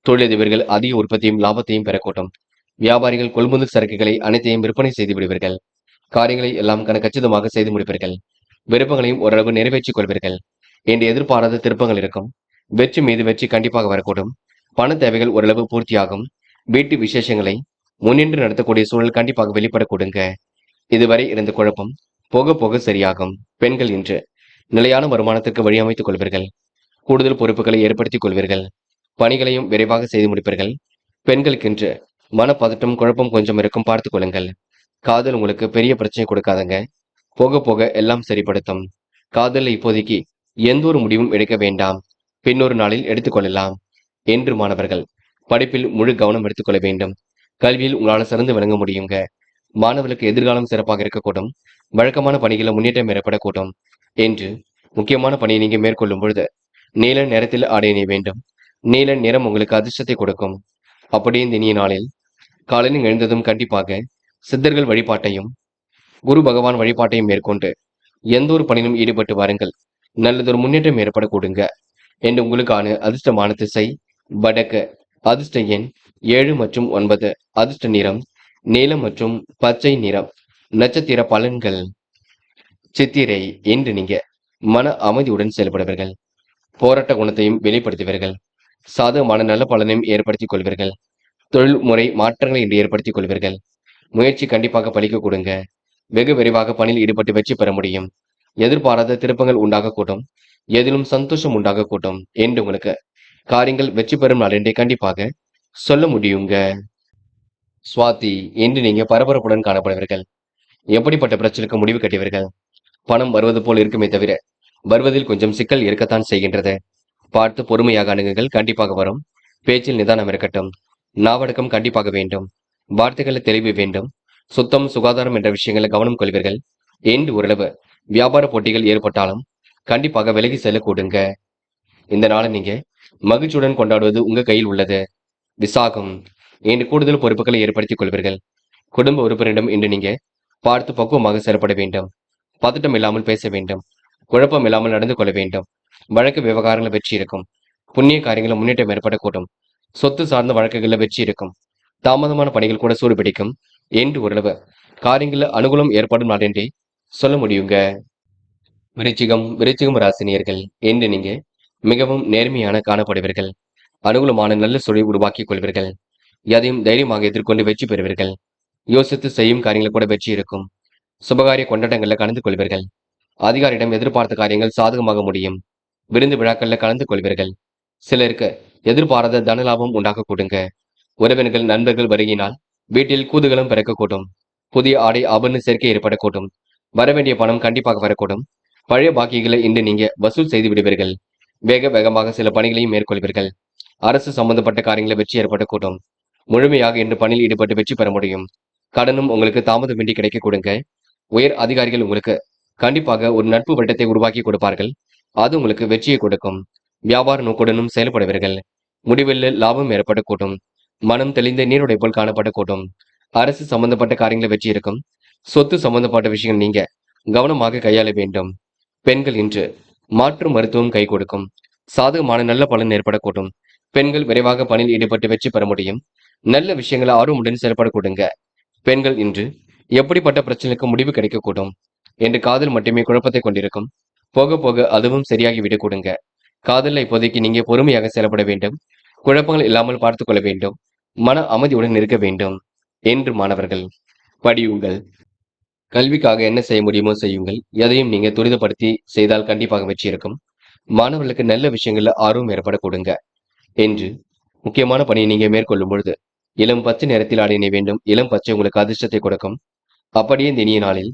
A: தொழிலதிபர்கள் அதிக உற்பத்தியும் லாபத்தையும் பெறக்கூடும். வியாபாரிகள் கொள்முதல் சரக்குகளை அனைத்தையும் விற்பனை செய்து விடுவீர்கள். காரியங்களை எல்லாம் கச்சிதமாக செய்து முடிப்பீர்கள். விருப்பங்களையும் ஓரளவு நிறைவேற்றிக் கொள்வீர்கள். என்று எதிர்பாராத திருப்பங்கள் இருக்கும். வெற்றி மீது வெற்றி கண்டிப்பாக வரக்கூடும். பண தேவைகள் ஓரளவு பூர்த்தியாகும். வீட்டு விசேஷங்களை முன்னின்று நடத்தக்கூடிய சூழல் கண்டிப்பாக வெளிப்படக்கூடுங்க. இதுவரை இருந்த குழப்பம் போக போக சரியாகும். பெண்கள் இன்று நிலையான வருமானத்திற்கு வழி அமைத்துக் கொள்வீர்கள். கூடுதல் பொறுப்புகளை ஏற்படுத்திக் கொள்வீர்கள். பணிகளையும் விரைவாக செய்து முடிப்பீர்கள். பெண்களுக்கென்று மனப்பதட்டம் குழப்பம் கொஞ்சம் இருக்கும், பார்த்துக் கொள்ளுங்கள். காதல் உங்களுக்கு பெரிய பிரச்சனை கொடுக்காதங்க. போக போக எல்லாம் சரிப்படுத்தும். காதலில் இப்போதைக்கு எந்த ஒரு முடிவும் எடுக்க வேண்டாம். பின்னொரு நாளில் எடுத்துக்கொள்ளலாம். என்று மாணவர்கள் படிப்பில் முழு கவனம் எடுத்துக்கொள்ள வேண்டும். கல்வியில் உங்களால் சிறந்து விளங்க முடியுங்க. மாணவர்களுக்கு எதிர்காலம் சிறப்பாக இருக்கக்கூடும். வழக்கமான பணிகளில் முன்னேற்றம் ஏற்படக்கூடும். என்று முக்கியமான பணியை நீங்க மேற்கொள்ளும் பொழுது நீல நிறத்தில் ஆடை அணிய வேண்டும். நீல நிறம் உங்களுக்கு அதிர்ஷ்டத்தை கொடுக்கும். அப்படியே இந்த இனிய நாளில் காலையில் எழுந்ததும் கண்டிப்பாக சித்தர்கள் வழிபாட்டையும் குரு பகவான் வழிபாட்டையும் மேற்கொண்டு எந்த ஒரு பணியிலும் ஈடுபட்டு வாருங்கள். நல்லதொரு முன்னேற்றம் ஏற்படக்கூடுங்க. என்று உங்களுக்கான அதிர்ஷ்டமான திசை வடக்கு. அதிர்ஷ்ட எண் 7 மற்றும் 9. அதிர்ஷ்ட நிறம் நீலம் மற்றும் பச்சை நிறம். நட்சத்திர பலன்கள். சித்திரை என்று நீங்க மன அமைதியுடன் செயல்படுவீர்கள். போராட்ட குணத்தையும் வெளிப்படுத்துவீர்கள். சாதகமான நல்ல பலனையும் ஏற்படுத்திக் கொள்வீர்கள். தொழில் முறை மாற்றங்களை இன்று ஏற்படுத்திக் கொள்வீர்கள். முயற்சி கண்டிப்பாக பலிக்க கொடுங்க. வெகு விரைவாக பணியில் ஈடுபட்டு வெற்றி பெற முடியும். எதிர்பாராத திருப்பங்கள் உண்டாகக்கூடும். எதிலும் சந்தோஷம் உண்டாகக்கூடும். என்று உங்களுக்கு காரியங்கள் வெற்றி பெறும் நாள் என்றே கண்டிப்பாக சொல்ல முடியுங்க. சுவாதி என்று நீங்க பரபரப்புடன் காணப்படுவீர்கள். எப்படிப்பட்ட பிரச்சனைக்கு முடிவு கட்டுவீர்கள். பணம் வருவது போல் இருக்குமே தவிர வருவதில் கொஞ்சம் சிக்கல் இருக்கத்தான் செய்கின்றது. பார்த்து பொறுமையாக அணுகுங்கள், கண்டிப்பாக வரும். பேச்சில் நிதானம் இருக்கட்டும். நாவடக்கம் கண்டிப்பாக வேண்டும். வார்த்தைகளில் தெளிவு வேண்டும். சுத்தம் சுகாதாரம் என்ற விஷயங்களை கவனம் கொள்வீர்கள். என்று ஓரளவு வியாபார போட்டிகள் ஏற்பட்டாலும் கண்டிப்பாக விலகி செல்ல கூடுங்க. இந்த நாளை நீங்க மகிழ்ச்சியுடன் கொண்டாடுவது உங்க கையில் உள்ளது. விசாகம் என்று கூடுதல் பொறுப்புகளை ஏற்படுத்திக் கொள்வீர்கள். குடும்ப உறுப்பினரிடம் இன்று நீங்க பார்த்து பக்குவமாக செயல்பட வேண்டும். பதட்டம் இல்லாமல் பேச வேண்டும். குழப்பம் இல்லாமல் நடந்து கொள்ள வேண்டும். வழக்கு விவகாரங்கள் வெற்றி இருக்கும். புண்ணிய காரியங்களில் முன்னேற்றம் ஏற்படக்கூடும். சொத்து சார்ந்த வழக்குகளில் வெற்றி இருக்கும். தாமதமான பணிகள் கூட சூடு பிடிக்கும். என்று ஓரளவு காரியங்களில் அனுகூலம் ஏற்படும் நாள் என்றே சொல்ல முடியுங்க. விருச்சிகம் ராசினியர்கள் என்று நீங்க மிகவும் நேர்மையான காணப்படுவீர்கள். அனுகூலமான நல்ல சூழலை உருவாக்கிக் கொள்வீர்கள். எதையும் தைரியமாக எதிர்கொண்டு வெற்றி பெறுவீர்கள். யோசித்து செய்யும் காரியங்கள் கூட வெற்றி இருக்கும். சுபகாரிய கொண்டாட்டங்களில் கலந்து கொள்வீர்கள். அதிகாரியிடம் எதிர்பார்த்த காரியங்கள் சாதகமாக முடியும். விருந்து விழாக்களில் கலந்து கொள்வீர்கள். சிலருக்கு எதிர்பாராத தனலாபம் உண்டாக கூடுங்க. உறவினர்கள் நண்பர்கள் வருகினால் வீட்டில் கூதுகளும் பிறக்கக்கூடும். புதிய ஆடை ஆபரண சேர்க்கை ஏற்படக்கூடும். வரவேண்டிய பணம் கண்டிப்பாக வரக்கூடும். பழைய பாக்கிகளை இன்று நீங்க வசூல் செய்து விடுவீர்கள். வேகமாக சில பணிகளையும் மேற்கொள்வீர்கள். அரசு சம்பந்தப்பட்ட காரியங்களை வெற்றி ஏற்பட கூடும். முழுமையாக இன்று பணியில் ஈடுபட்டு வெற்றி பெற முடியும். கடனும் உங்களுக்கு தாமதமின்றி கிடைக்க கொடுங்க. உயர் அதிகாரிகள் உங்களுக்கு கண்டிப்பாக ஒரு நட்பு வட்டத்தை உருவாக்கி கொடுப்பார்கள். அது உங்களுக்கு வெற்றியை கொடுக்கும். வியாபார நோக்குடனும் செயல்படுவீர்கள். முடிவில் லாபம் ஏற்படக்கூடும். மனம் தெளிந்த நீருடை போல் காணப்படக்கூடும். அரசு சம்பந்தப்பட்ட காரியங்களை வெற்றி இருக்கும். சொத்து சம்பந்தப்பட்ட விஷயங்கள் நீங்க கவனமாக கையாள வேண்டும். பெண்கள் இன்று மாற்று மருத்துவம் கை கொடுக்கும். சாதகமான நல்ல பலன் ஏற்படக்கூடும். பெண்கள் விரைவாக பணியில் ஈடுபட்டு வெற்றி பெற முடியும். நல்ல விஷயங்களை ஆர்வமுடன் செயல்படக்கூடுங்க. பெண்கள் இன்று எப்படிப்பட்ட பிரச்சனைக்கு முடிவு கிடைக்கக்கூடும் என்று காதல் மட்டுமே குழப்பத்தை கொண்டிருக்கும். போக போக அதுவும் சரியாகி விடக்கூடுங்க. காதல்ல இப்போதைக்கு நீங்க பொறுமையாக செயல்பட வேண்டும். குழப்பங்கள் இல்லாமல் பார்த்துக் கொள்ள வேண்டும். மன அமைதியுடன் இருக்க வேண்டும் என்று மாணவர்கள் படியுங்கள். கல்விக்காக என்ன செய்ய முடியுமோ செய்யுங்கள். எதையும் நீங்க துரிதப்படுத்தி செய்தால் கண்டிப்பாக வெற்றி இருக்கும். மாணவர்களுக்கு நல்ல விஷயங்கள்ல ஆர்வம் ஏற்பட கொடுங்க என்று முக்கியமான பணியை நீங்க மேற்கொள்ளும் பொழுது இளம் பச்சை நிறத்தில் ஆடை அணிய வேண்டும். இளம் பச்சை உங்களுக்கு அதிர்ஷ்டத்தை கொடுக்கும். அப்படியே இந்த இனிய நாளில்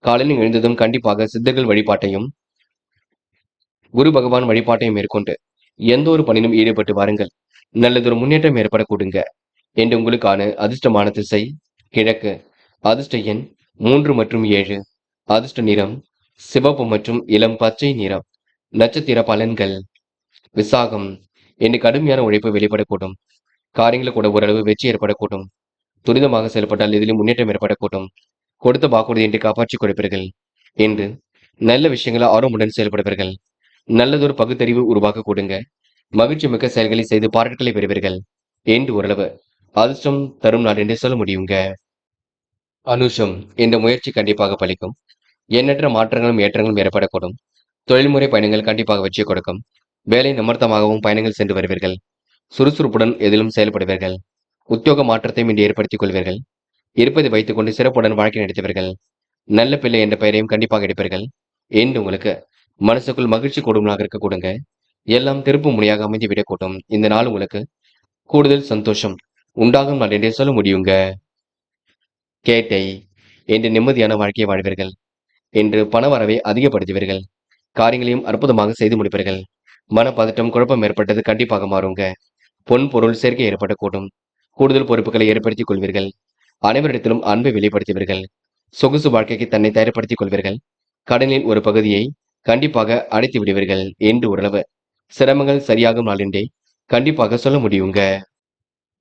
A: காலையில் எழுந்ததும் கண்டிப்பாக சித்தர்கள் வழிபாட்டையும் குரு பகவான் வழிபாட்டையும் மேற்கொண்டு எந்த ஒரு பணியிலும் ஈடுபட்டு வாருங்கள். நல்லதொரு முன்னேற்றம் ஏற்பட கொடுங்க என்று உங்களுக்கான அதிர்ஷ்டமான திசை கிழக்கு. அதிர்ஷ்ட எண் 3 மற்றும் 7. அதிர்ஷ்ட நிறம் சிவப்பு மற்றும் இளம் பச்சை நிறம். நட்சத்திர பலன்கள். விசாகம் என்று கடுமையான உழைப்பு வெளிப்படக்கூடும். காரியங்கள் கூட ஓரளவு வெற்றி ஏற்படக்கூடும். துரிதமாக செயல்பட்டால் இதிலும் முன்னேற்றம் ஏற்படக்கூடும். கொடுத்த வாக்குறுதி என்று காப்பாற்றிக் கொடுப்பீர்கள் என்று நல்ல விஷயங்களை ஆர்வமுடன் செயல்படுவீர்கள். நல்லதொரு பகுத்தறிவு உருவாக்க கொடுங்க. மகிழ்ச்சி மிக்க செயல்களை செய்து பாராட்டுகளை பெறுவீர்கள் என்று ஓரளவு அதிர்ஷ்டம் தரும் நாள் என்று சொல்ல முடியுங்க. அனுஷம் இந்த முயற்சி கண்டிப்பாக பலிக்கும். எண்ணற்ற மாற்றங்களும் ஏற்றங்களும் ஏற்படக்கூடும். தொழில்முறை பயணங்கள் கண்டிப்பாக வெற்றி கொடுக்கும். வேலை நிமித்தமாகவும் பயணங்கள் சென்று வருவீர்கள். சுறுசுறுப்புடன் எதிலும் செயல்படுவீர்கள். உத்தியோக மாற்றத்தையும் இன்று ஏற்படுத்திக் கொள்வீர்கள். இருப்பதை வைத்துக் கொண்டு சிறப்புடன் வாழ்க்கை நடத்துவீர்கள். நல்ல பிள்ளை என்ற பெயரையும் கண்டிப்பாக எடுப்பீர்கள் என்று உங்களுக்கு மனசுக்குள் மகிழ்ச்சி கூடுதலாக இருக்க கொடுங்க. எல்லாம் திருப்பு முனையாக அமைந்து விடக்கூடும். இந்த நாள் உங்களுக்கு கூடுதல் சந்தோஷம் உண்டாகும் நாள் என்றே சொல்ல முடியுங்க. கேட்டை என்று நிம்மதியான வாழ்க்கையை வாழ்வீர்கள். என்று பண வரவை அதிகப்படுத்துவீர்கள். காரியங்களையும் அற்புதமாக செய்து முடிப்பீர்கள். மனப்பதட்டம் குழப்பம் ஏற்பட்டது கண்டிப்பாக மாறுங்க. பொன் பொருள் சேர்க்கை ஏற்படக்கூடும். கூடுதல் பொறுப்புகளை ஏற்படுத்திக் கொள்வீர்கள். அனைவரிடத்திலும் அன்பை வெளிப்படுத்துவீர்கள். சொகுசு வாழ்க்கைக்கு தன்னை தயார்படுத்திக் கொள்வீர்கள். கடனில் ஒரு பகுதியை கண்டிப்பாக அடைத்து விடுவீர்கள் என்று ஓரளவு சிரமங்கள் சரியாகும் நாள் என்றே கண்டிப்பாக சொல்ல முடியுங்க.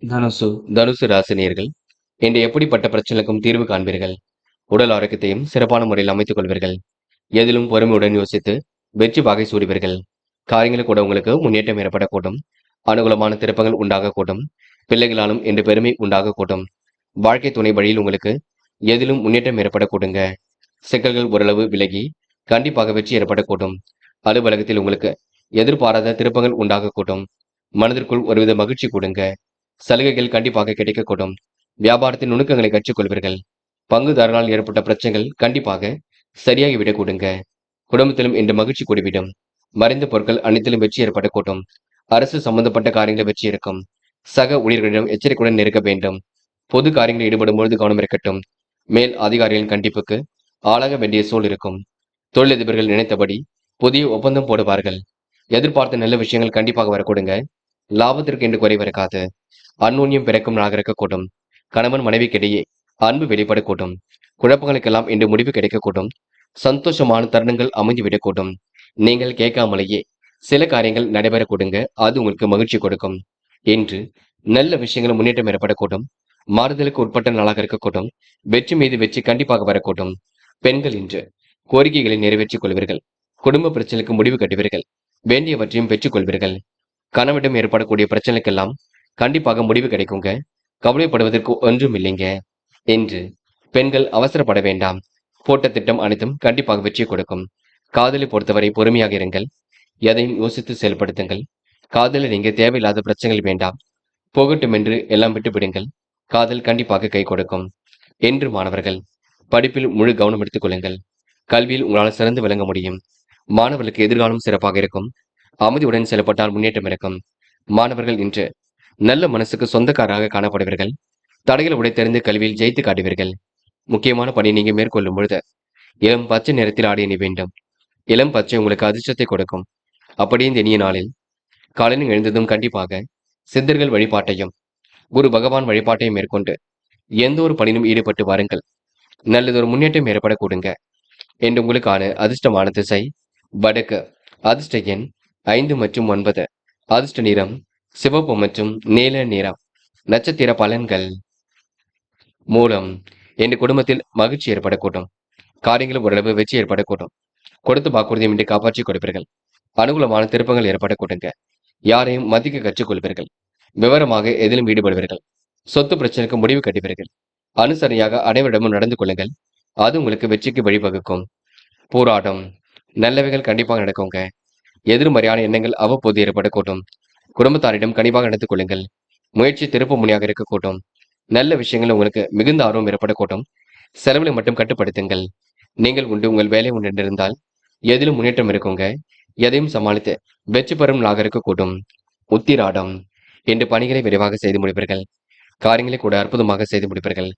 A: தனுசு ராசினியர்கள் என்று எப்படிப்பட்ட பிரச்சனைக்கும் தீர்வு காண்பீர்கள். உடல் ஆரோக்கியத்தையும் சிறப்பான முறையில் அமைத்துக் கொள்வீர்கள். எதிலும் பொறுமையுடன் யோசித்து வெற்றி வாகை சூடுவீர்கள். காரியங்கள் கூட உங்களுக்கு முன்னேற்றம் ஏற்படக்கூடும். அனுகூலமான திருப்பங்கள் உண்டாகக்கூடும். பிள்ளைகளாலும் என்று பெருமை உண்டாகக்கூடும். வாழ்க்கை துணை வழியில் உங்களுக்கு எதிலும் முன்னேற்றம் ஏற்படக்கூடுங்க. சிக்கல்கள் ஓரளவு விலகி கண்டிப்பாக வெற்றி ஏற்படக்கூடும். அலுவலகத்தில் உங்களுக்கு எதிர்பாராத திருப்பங்கள் உண்டாகக்கூடும். மனதிற்குள் ஒருவித மகிழ்ச்சி கூடுங்க. சலுகைகள் கண்டிப்பாக கிடைக்கக்கூடும். வியாபாரத்தின் நுணுக்கங்களை கற்றுக்கொள்வீர்கள். பங்குதாரர்களால் ஏற்பட்ட பிரச்சனைகள் கண்டிப்பாக சரியாகி விடக் கொடுங்க. குடும்பத்திலும் இன்று மகிழ்ச்சி கூடிவிடும். மறைந்த பொருட்கள் அனைத்திலும் வெற்றி ஏற்படக்கூடும். அரசு சம்பந்தப்பட்ட காரியங்கள் வெற்றி இருக்கும். சக ஊழியர்களிடம் எச்சரிக்கையுடன் இருக்க வேண்டும். பொது காரியங்களில் ஈடுபடும் பொழுது கவனம் இருக்கட்டும். மேல் அதிகாரிகளின் கண்டிப்புக்கு ஆளாக வேண்டிய சூழல் இருக்கும். தொழிலதிபர்கள் நினைத்தபடி புதிய ஒப்பந்தம் போடுவார்கள். எதிர்பார்த்த நல்ல விஷயங்கள் கண்டிப்பாக வரக்கூடுங்க. லாபத்திற்கு என்று குறைவு இருக்காது. அந்நுண்ணியம் பிறக்கும் நாளாக இருக்கக்கூடும். கணவன் மனைவிக்கிடையே அன்பு வெளிப்படக்கூடும். குழப்பங்களுக்கெல்லாம் இன்று முடிவு கிடைக்கக்கூடும். சந்தோஷமான தருணங்கள் அமைந்துவிடக்கூடும். நீங்கள் கேட்காமலேயே சில காரியங்கள் நடைபெற கொடுங்க. அது உங்களுக்கு மகிழ்ச்சி கொடுக்கும். என்று நல்ல விஷயங்கள் முன்னேற்றம் ஏற்படக்கூடும். மாறுதலுக்கு உட்பட்ட நாளாக இருக்கக்கூடும். வெற்றி மீது வெற்றி கண்டிப்பாக வரக்கூடும். பெண்கள் இன்று கோரிக்கைகளை நிறைவேற்றிக் கொள்வீர்கள். குடும்ப பிரச்சனைக்கு முடிவு கட்டுவீர்கள். வேண்டியவற்றையும் பெற்றுக் கொள்வீர்கள். கணவனிடம் ஏற்படக்கூடிய பிரச்சனைக்கெல்லாம் கண்டிப்பாக முடிவு கிடைக்குங்க. கவலைப்படுவதற்கு ஒன்றும் இல்லைங்க என்று பெண்கள் அவசரப்பட வேண்டாம். போட்ட திட்டம் அனைத்தும் கண்டிப்பாக வெற்றி கொடுக்கும். காதலை பொறுத்தவரை பொறுமையாக இருங்கள். எதையும் யோசித்து செயல்படுத்துங்கள். காதலில் நீங்க தேவையில்லாத பிரச்சனைகள் வேண்டாம். போகட்டும் என்று எல்லாம் விட்டுவிடுங்கள். காதல் கண்டிப்பாக கை கொடுக்கும் என்று மாணவர்கள் படிப்பில் முழு கவனம் எடுத்துக் கொள்ளுங்கள். கல்வியில் உங்களால் சிறந்து விளங்க முடியும். மாணவர்களுக்கு எதிர்காலம் சிறப்பாக இருக்கும். அமைதியுடன் செயல்பட்டால் முன்னேற்றம் இருக்கும். மாணவர்கள் இன்று நல்ல மனசுக்கு சொந்தக்காரராக காணப்படுவீர்கள். தடைகளை உடைத்தெறிந்து கல்வியில் ஜெயித்து காட்டுவீர்கள். முக்கியமான பணி நீங்க மேற்கொள்ளும் பொழுது இளம் பச்சை நிறத்தில் ஆடை அணி வேண்டும். இளம் பச்சை உங்களுக்கு அதிர்ஷ்டத்தை கொடுக்கும். அப்படியே இந்த இனிய நாளில் காலையில் எழுந்ததும் கண்டிப்பாக சித்தர்கள் வழிபாட்டையும் குரு பகவான் வழிபாட்டையும் மேற்கொண்டு எந்த ஒரு பணியிலும் ஈடுபட்டு வாருங்கள். நல்லதொரு முன்னேற்றம் ஏற்பட கொடுங்க. என்று உங்களுக்கான அதிர்ஷ்டமான திசை வடக்கு. அதிர்ஷ்ட எண் 5 மற்றும் 9. அதிர்ஷ்ட நிறம் சிவப்பு மற்றும் நீல நிறம். நட்சத்திர பலன்கள். மூலம். என் குடும்பத்தில் மகிழ்ச்சி ஏற்படக்கூடும். காரியங்கள் ஓரளவு வெற்றி ஏற்படக்கூடும். கொடுத்து வாக்குறுதியும் இன்று காப்பாற்றிக் கொடுப்பீர்கள். அனுகூலமான திருப்பங்கள் ஏற்படக்கூடுங்க. யாரையும் மதிக்க கற்றுக்கொள்வீர்கள். விவரமாக எதிலும் ஈடுபடுவீர்கள். சொத்து பிரச்சனைக்கு முடிவு கட்டுவீர்கள். அனுசரணையாக அனைவரிடமும் நடந்து கொள்ளுங்கள். அது உங்களுக்கு வெற்றிக்கு வழிவகுக்கும். போராட்டம். நல்லவைகள் கண்டிப்பாக நடக்குங்க. எதிர்மறையான எண்ணங்கள் அவ்வப்போது ஏற்படக்கூடும். குடும்பத்தாரிடம் கனிவாக நடந்து கொள்ளுங்கள். முயற்சி திருப்பு முனையாக இருக்கக்கூடும். நல்ல விஷயங்கள் உங்களுக்கு மிகுந்த ஆர்வம் ஏற்படக்கூடும். செலவுகளை மட்டும் கட்டுப்படுத்துங்கள். நீங்கள் உண்டு உங்கள் வேலை உண்டு என்றிருந்தால் எதிலும் முன்னேற்றம் இருக்குங்க. எதையும் சமாளித்து வெற்றி பெறும் நாளாக இருக்கக்கூடும். உத்திராடம். இன்று பணிகளை விரைவாக செய்து முடிப்பீர்கள். காரியங்களை கூட அற்புதமாக செய்து முடிப்பீர்கள்.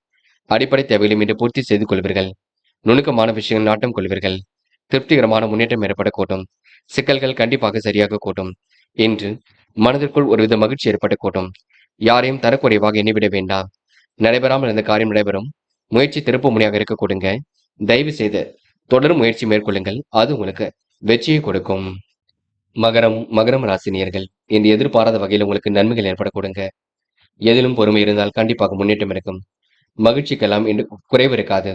A: அடிப்படை தேவைகளையும் இன்று பூர்த்தி செய்து கொள்வீர்கள். நுணுக்கமான விஷயங்கள் நாட்டம் கொள்வீர்கள். திருப்திகரமான முன்னேற்றம் ஏற்படக்கூடும். சிக்கல்கள் கண்டிப்பாக சரியாக கூட்டும். இன்று மனதிற்குள் ஒருவித மகிழ்ச்சி ஏற்படக்கூடும். யாரையும் தரக்குறைவாக எண்ணிவிட வேண்டாம். நடைபெறாமல் இருந்த காரியம் நடைபெறும். முயற்சி திருப்பு முனையாக இருக்க கொடுங்க. தயவு செய்து தொடர் முயற்சி மேற்கொள்ளுங்கள். அது உங்களுக்கு வெற்றியை கொடுக்கும். மகரம் ராசினியர்கள் இன்று எதிர்பாராத வகையில் உங்களுக்கு நன்மைகள் ஏற்பட கொடுங்க. எதிலும் பொறுமை இருந்தால் கண்டிப்பாக முன்னேற்றம் இருக்கும். மகிழ்ச்சிக்கெல்லாம் இன்று குறைவு இருக்காது.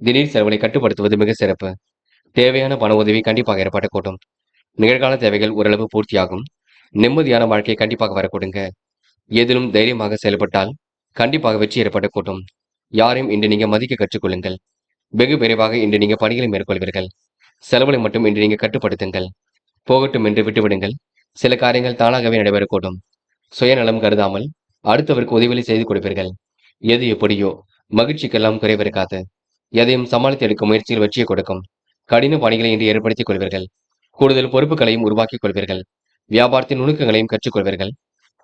A: திடீர் செலவுகளை கட்டுப்படுத்துவது மிக சிறப்பு. தேவையான பண உதவி கண்டிப்பாக ஏற்படக்கூடும். நிகழ்கால தேவைகள் ஓரளவு பூர்த்தியாகும். நிம்மதியான வாழ்க்கையை கண்டிப்பாக வரக்கூடுங்க. எதிலும் தைரியமாக செயல்பட்டால் கண்டிப்பாக வெற்றி ஏற்படக்கூடும். யாரையும் இன்று நீங்க மதிக்க கற்றுக்கொள்ளுங்கள். வெகு விரைவாக இன்று நீங்க பணிகளை மேற்கொள்வீர்கள். செலவுகளை மட்டும் இன்று நீங்க கட்டுப்படுத்துங்கள். போகட்டும் என்று விட்டுவிடுங்கள். சில காரியங்கள் தானாகவே நடைபெறக்கூடும். சுயநலம் கருதாமல் அடுத்தவருக்கு உதவிகளை செய்து கொடுப்பீர்கள். எது எப்படியோ மகிழ்ச்சிக்கெல்லாம் குறைவிருக்காது. எதையும் சமாளித்து எடுக்கும் முயற்சியில் வெற்றியை கொடுக்கும். கடின பணிகளை இன்று ஏற்படுத்திக் கொள்வீர்கள். கூடுதல் பொறுப்புகளையும் உருவாக்கிக் கொள்வீர்கள். வியாபாரத்தின் நுணுக்கங்களையும் கற்றுக்கொள்வீர்கள்.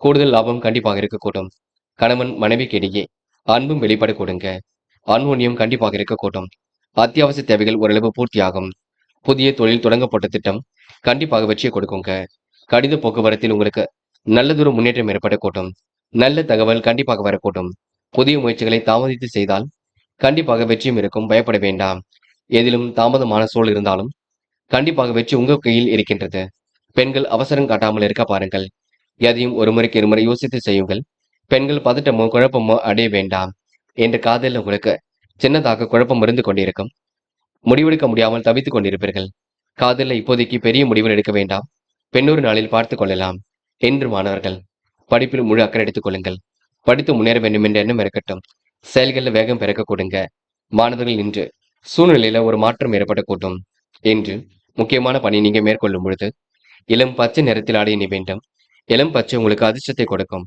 A: கூடுதல் லாபம் கண்டிப்பாக இருக்கக்கூடும். கணவன் மனைவிக்கு இடையே அன்பும் வெளிப்பட கொடுங்க. அன்யோன்யம் கண்டிப்பாக இருக்கக்கூடும். அத்தியாவசிய தேவைகள் ஓரளவு பூர்த்தியாகும். புதிய தொழில் தொடங்கப்பட்ட திட்டம் கண்டிப்பாக வெற்றியை கொடுக்குங்க. கடித போக்குவரத்தில் உங்களுக்கு நல்லதொரு முன்னேற்றம் ஏற்படக்கூடும். நல்ல தகவல் கண்டிப்பாக வரக்கூடும். புதிய முயற்சிகளை தாமதித்து செய்தால் கண்டிப்பாக வெற்றியும் இருக்கும். பயப்பட வேண்டாம். எதிலும் தாமதமான சூழல் இருந்தாலும் கண்டிப்பாக வெற்றி உங்க கையில் இருக்கின்றது. பெண்கள் அவசரம் காட்டாமல் இருக்க பாருங்கள். எதையும் ஒரு முறைக்கு இருமுறை யோசித்து செய்யுங்கள். பெண்கள் பதட்டமோ குழப்பமோ அடைய வேண்டாம். என்ற காதலில் உங்களுக்கு சின்னதாக குழப்பம் இருந்து கொண்டிருக்கும். முடிவெடுக்க முடியாமல் தவித்துக் கொண்டிருப்பீர்கள். காதலில் இப்போதைக்கு பெரிய முடிவுகள் எடுக்க வேண்டாம். பெண்ணொரு நாளில் பார்த்துக் கொள்ளலாம் என்று மாணவர்கள் படிப்பில் முழு அக்கறை எடுத்துக் கொள்ளுங்கள். படித்து முன்னேற வேண்டும் என்ற எண்ணம் இருக்கட்டும். செயல்களில் வேகம் பிறக்க கொடுங்க. மாணவர்கள் இன்று சூழ்நிலையில ஒரு மாற்றம் ஏற்படக்கூடும். என்று முக்கியமான பணி நீங்க மேற்கொள்ளும் பொழுது இளம் பச்சை நிறத்தில் ஆடை அணிய வேண்டும். இளம் பச்சை உங்களுக்கு அதிர்ஷ்டத்தை கொடுக்கும்.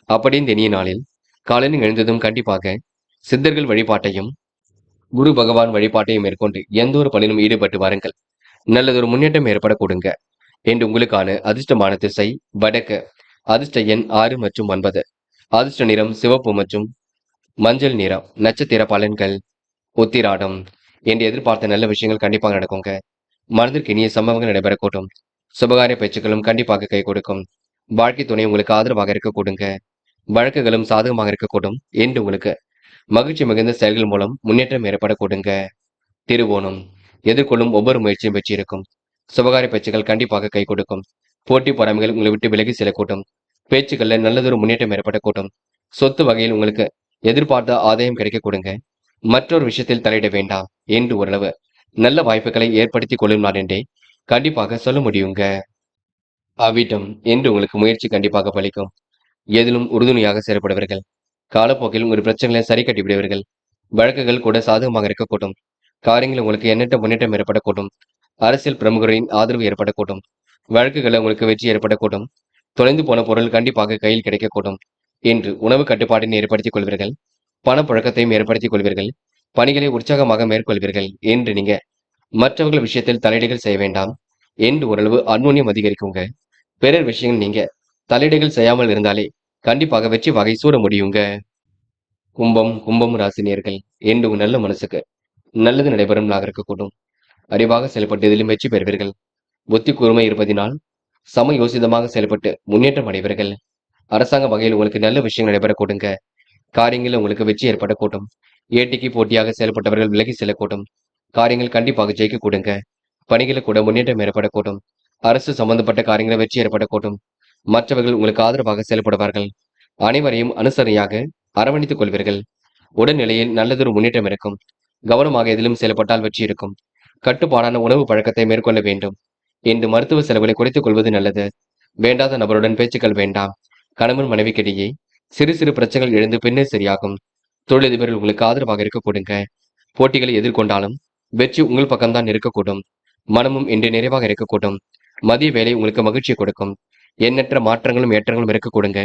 A: அப்படி இந்த இனிய நாளில் காலையில் எழுந்ததும் கண்டிப்பாக சித்தர்கள் வழிபாட்டையும் குரு பகவான் வழிபாட்டையும் மேற்கொண்டு எந்த ஒரு பணியிலும் ஈடுபட்டு வாருங்கள். நல்லதொரு முன்னேற்றம் ஏற்பட கொடுங்க. என்று உங்களுக்கான அதிர்ஷ்டமான திசை வடக்கு. அதிர்ஷ்ட எண் 6 மற்றும் 9. அதிர்ஷ்ட நிறம் சிவப்பு மற்றும் மஞ்சள் நிறம். நட்சத்திர பலன்கள். உத்திராடம். என்று எதிர்பார்த்த நல்ல விஷயங்கள் கண்டிப்பாக நடக்குங்க. மனதிற்கு இனிய சம்பவங்கள் நடைபெறக்கூடும். சுபகாரிய பேச்சுக்களும் கண்டிப்பாக கை கொடுக்கும். வாழ்க்கை துணை உங்களுக்கு ஆதரவாக இருக்க கொடுங்க. வழக்குகளும் சாதகமாக இருக்கக்கூடும். என்று உங்களுக்கு மகிழ்ச்சி மிகுந்த செயல்கள் மூலம் முன்னேற்றம் ஏற்பட கொடுங்க. திருவோணம். எதிர்கொள்ளும் ஒவ்வொரு முயற்சியும் வெற்றி இருக்கும். சுபகாரிய பேச்சுக்கள் கண்டிப்பாக கை கொடுக்கும். போட்டி பொறாமைகள் உங்களை விட்டு விலகி செல்லக்கூடும். பேச்சுக்கள்ல நல்லதொரு முன்னேற்றம் ஏற்பட கூடும். சொத்து வகையில் உங்களுக்கு எதிர்பார்த்த ஆதாயம் கிடைக்க கொடுங்க. மற்றொரு விஷயத்தில் தலையிட வேண்டாம் என்று ஓரளவு நல்ல வாய்ப்புகளை ஏற்படுத்திக் கொள்ளும் நாள் என்றே கண்டிப்பாக சொல்ல முடியுங்க. அவ்விடம் என்று உங்களுக்கு முயற்சி கண்டிப்பாக பலிக்கும். எதிலும் உறுதுணையாக செயல்படுவீர்கள். காலப்போக்கில் உங்கள் பிரச்சனைகளை சரி கட்டி விடுவீர்கள். வழக்குகள் கூட சாதகமாக இருக்கக்கூடும். காரியங்கள் உங்களுக்கு எண்ணற்ற முன்னேற்றம் ஏற்படக்கூடும். அரசியல் பிரமுகரின் ஆதரவு ஏற்படக்கூடும். வழக்குகளை உங்களுக்கு வெற்றி ஏற்படக்கூடும். தொலைந்து போன பொருள் கண்டிப்பாக கையில் கிடைக்கக்கூடும். என்று உணவு கட்டுப்பாட்டினை ஏற்படுத்திக் கொள்வீர்கள். பணப்புழக்கத்தையும் ஏற்படுத்திக் கொள்வீர்கள். பணிகளை உற்சாகமாக மேற்கொள்வீர்கள். என்று நீங்க மற்றவர்கள் விஷயத்தில் தலையீடுகள் செய்ய வேண்டாம். என்று ஓரளவு அந்யோன்யம் அதிகரிக்குங்க. பிறர் விஷயங்கள் நீங்க தலையீடுகள் செய்யாமல் இருந்தாலே கண்டிப்பாக வெற்றி வகை சூட முடியுங்க. கும்பம் ராசினியர்கள் என்று உங்க நல்ல மனசுக்கு நல்லது நடைபெறும் நாளாக இருக்கக்கூடும். அறிவாக செயல்பட்டு இதிலும் வெற்றி பெறுவீர்கள். புத்தி கூர்மை இருப்பதினால் சமயோசிதமாக செயல்பட்டு முன்னேற்றம் அடைவீர்கள். அரசாங்க வகையில் உங்களுக்கு நல்ல விஷயங்கள் நடைபெறக்கூடுங்க. காரியங்களில் உங்களுக்கு வெற்றி ஏற்படக்கூடும். ஏட்டிக்கு போட்டியாக செயல்பட்டவர்கள் விலகி செல்லக்கூடும். காரியங்கள் கண்டிப்பாக ஜெயிக்கக்கூடுங்க. பணிகளில் கூட முன்னேற்றம் ஏற்படக்கூடும். அரசு சம்பந்தப்பட்ட காரியங்களை வெற்றி ஏற்படக்கூடும். மற்றவர்கள் உங்களுக்கு ஆதரவாக செயல்படுவார்கள். அனைவரையும் அனுசரணையாக அரவணைத்துக் கொள்வீர்கள். உடல்நிலையில் நல்லதொரு முன்னேற்றம் இருக்கும். கவனமாக எதிலும் செயல்பட்டால் வெற்றி இருக்கும். கட்டுப்பாடான உணவு பழக்கத்தை மேற்கொள்ள வேண்டும். இன்று மருத்துவ செலவுகளை குறைத்துக் கொள்வது நல்லது. வேண்டாத நபருடன் பேச்சுக்கள் வேண்டாம். கணவன் மனைவிக்கிடையே சிறு சிறு பிரச்சனைகள் எழுந்து பின்னர் சரியாகும். தொழிலதிபர்கள் உங்களுக்கு ஆதரவாக இருக்கக்கூடுங்க. போட்டிகளை எதிர்கொண்டாலும் வெற்றி உங்கள் பக்கம்தான் இருக்கக்கூடும். மனமும் இன்று நிறைவாக இருக்கக்கூடும். மதிய வேலை உங்களுக்கு மகிழ்ச்சியை கொடுக்கும். எண்ணற்ற மாற்றங்களும் ஏற்றங்களும் இருக்கக்கூடுங்க.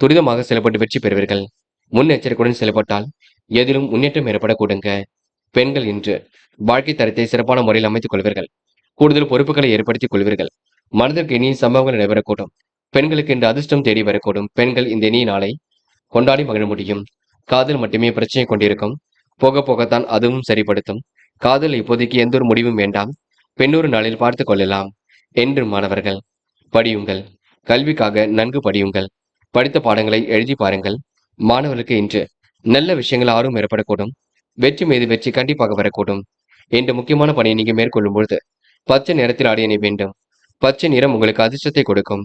A: துரிதமாக செயல்பட்டு வெற்றி பெறுவீர்கள். முன்னெச்சரிக்கையுடன் செயல்பட்டால் எதிலும் முன்னேற்றம் ஏற்படக்கூடுங்க. பெண்கள் இன்று வாழ்க்கை தரத்தை சிறப்பான முறையில் அமைத்துக் கொள்வீர்கள். கூடுதல் பொறுப்புகளை ஏற்படுத்திக் கொள்வீர்கள். மனதிற்கு இனிய சம்பவங்கள் நடைபெறக்கூடும். பெண்களுக்கு இன்று அதிர்ஷ்டம் தேடி வரக்கூடும். பெண்கள் இந்த இனிய நாளை கொண்டாடி மகிழ முடியும். காதல் மட்டுமே பிரச்சனை கொண்டிருக்கும். போக போகத்தான் அதுவும் சரிப்படுத்தும். காதல் இப்போதைக்கு எந்த ஒரு முடிவும் வேண்டாம். பெண்ணொரு நாளில் பார்த்துக் கொள்ளலாம் என்று மாணவர்கள் படியுங்கள். கல்விக்காக நன்கு படியுங்கள். படித்த பாடங்களை எழுதி பாருங்கள். மாணவர்களுக்கு இன்று நல்ல விஷயங்கள் ஆர்வம் ஏற்படக்கூடும். வெற்றி மீது வெற்றி கண்டிப்பாக வரக்கூடும். என்ற முக்கியமான பணியை நீங்க மேற்கொள்ளும் பொழுது பச்சை நிறத்தில் ஆடை அணிய வேண்டும். பச்சை நிறம் உங்களுக்கு அதிர்ஷ்டத்தை கொடுக்கும்.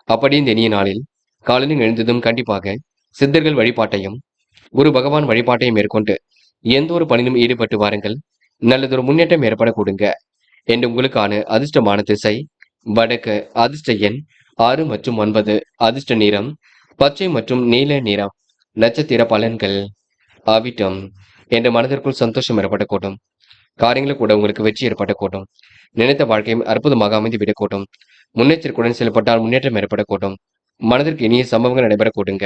A: அப்படி இந்த இனிய நாளில் காலையில் எழுந்ததும் கண்டிப்பாக சித்தர்கள் வழிபாட்டையும் குரு பகவான் வழிபாட்டையும் மேற்கொண்டு எந்த ஒரு பணியிலும் ஈடுபட்டு வாருங்கள். நல்லதொரு முன்னேற்றம் ஏற்படக்கூடுங்க. என்று உங்களுக்கான அதிர்ஷ்டமான திசை வடக்கு. அதிர்ஷ்ட எண் 6 மற்றும் 9. அதிர்ஷ்ட நிறம் பச்சை மற்றும் நீல நிறம். நட்சத்திர பலன்கள். அவிட்டம். என்ற மனதிற்குள் சந்தோஷம் ஏற்படக்கூடும். காரியங்கள் கூட உங்களுக்கு வெற்றி ஏற்படக்கூடும். நினைத்த வாழ்க்கையும் அற்புதமாக அமைந்து விடக்கூடும். முன்னெச்சரிக்கையுடன் செயல்பட்டால் முன்னேற்றம் ஏற்படக்கூடும். மனதிற்கு இனிய சம்பவங்கள் நடைபெறக்கூடுங்க.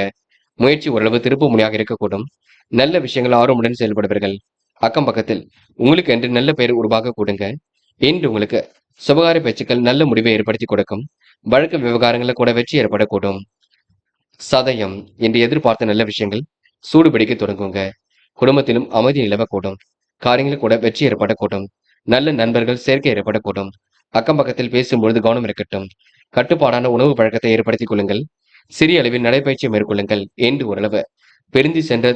A: முயற்சி ஓரளவு திருப்பு முனையாக இருக்கக்கூடும். நல்ல விஷயங்கள் ஆர்வமுடன் செயல்படுவீர்கள். அக்கம் பக்கத்தில் உங்களுக்கு என்று நல்ல பெயர் உருவாக கூடுங்க. இன்று உங்களுக்கு சுபகார பேச்சுக்கள் நல்ல முடிவை ஏற்படுத்தி கொடுக்கும். வழக்கு விவகாரங்களில் கூட வெற்றி ஏற்படக்கூடும். சதயம். என்று எதிர்பார்த்த நல்ல விஷயங்கள் சூடுபிடிக்க தொடங்குங்க. குடும்பத்திலும் அமைதி நிலவக்கூடும். காரியங்களில் கூட வெற்றி ஏற்படக்கூடும். நல்ல நண்பர்கள் சேர்க்கை ஏற்படக்கூடும். அக்கம் பக்கத்தில் பேசும்பொழுது கவனம் இருக்கட்டும். கட்டுப்பாடான உணவு பழக்கத்தை ஏற்படுத்திக் கொள்ளுங்கள். சிறிய அளவில் நடைபயிற்சி மேற்கொள்ளுங்கள். என்று ஓரளவு பிரிந்து சென்ற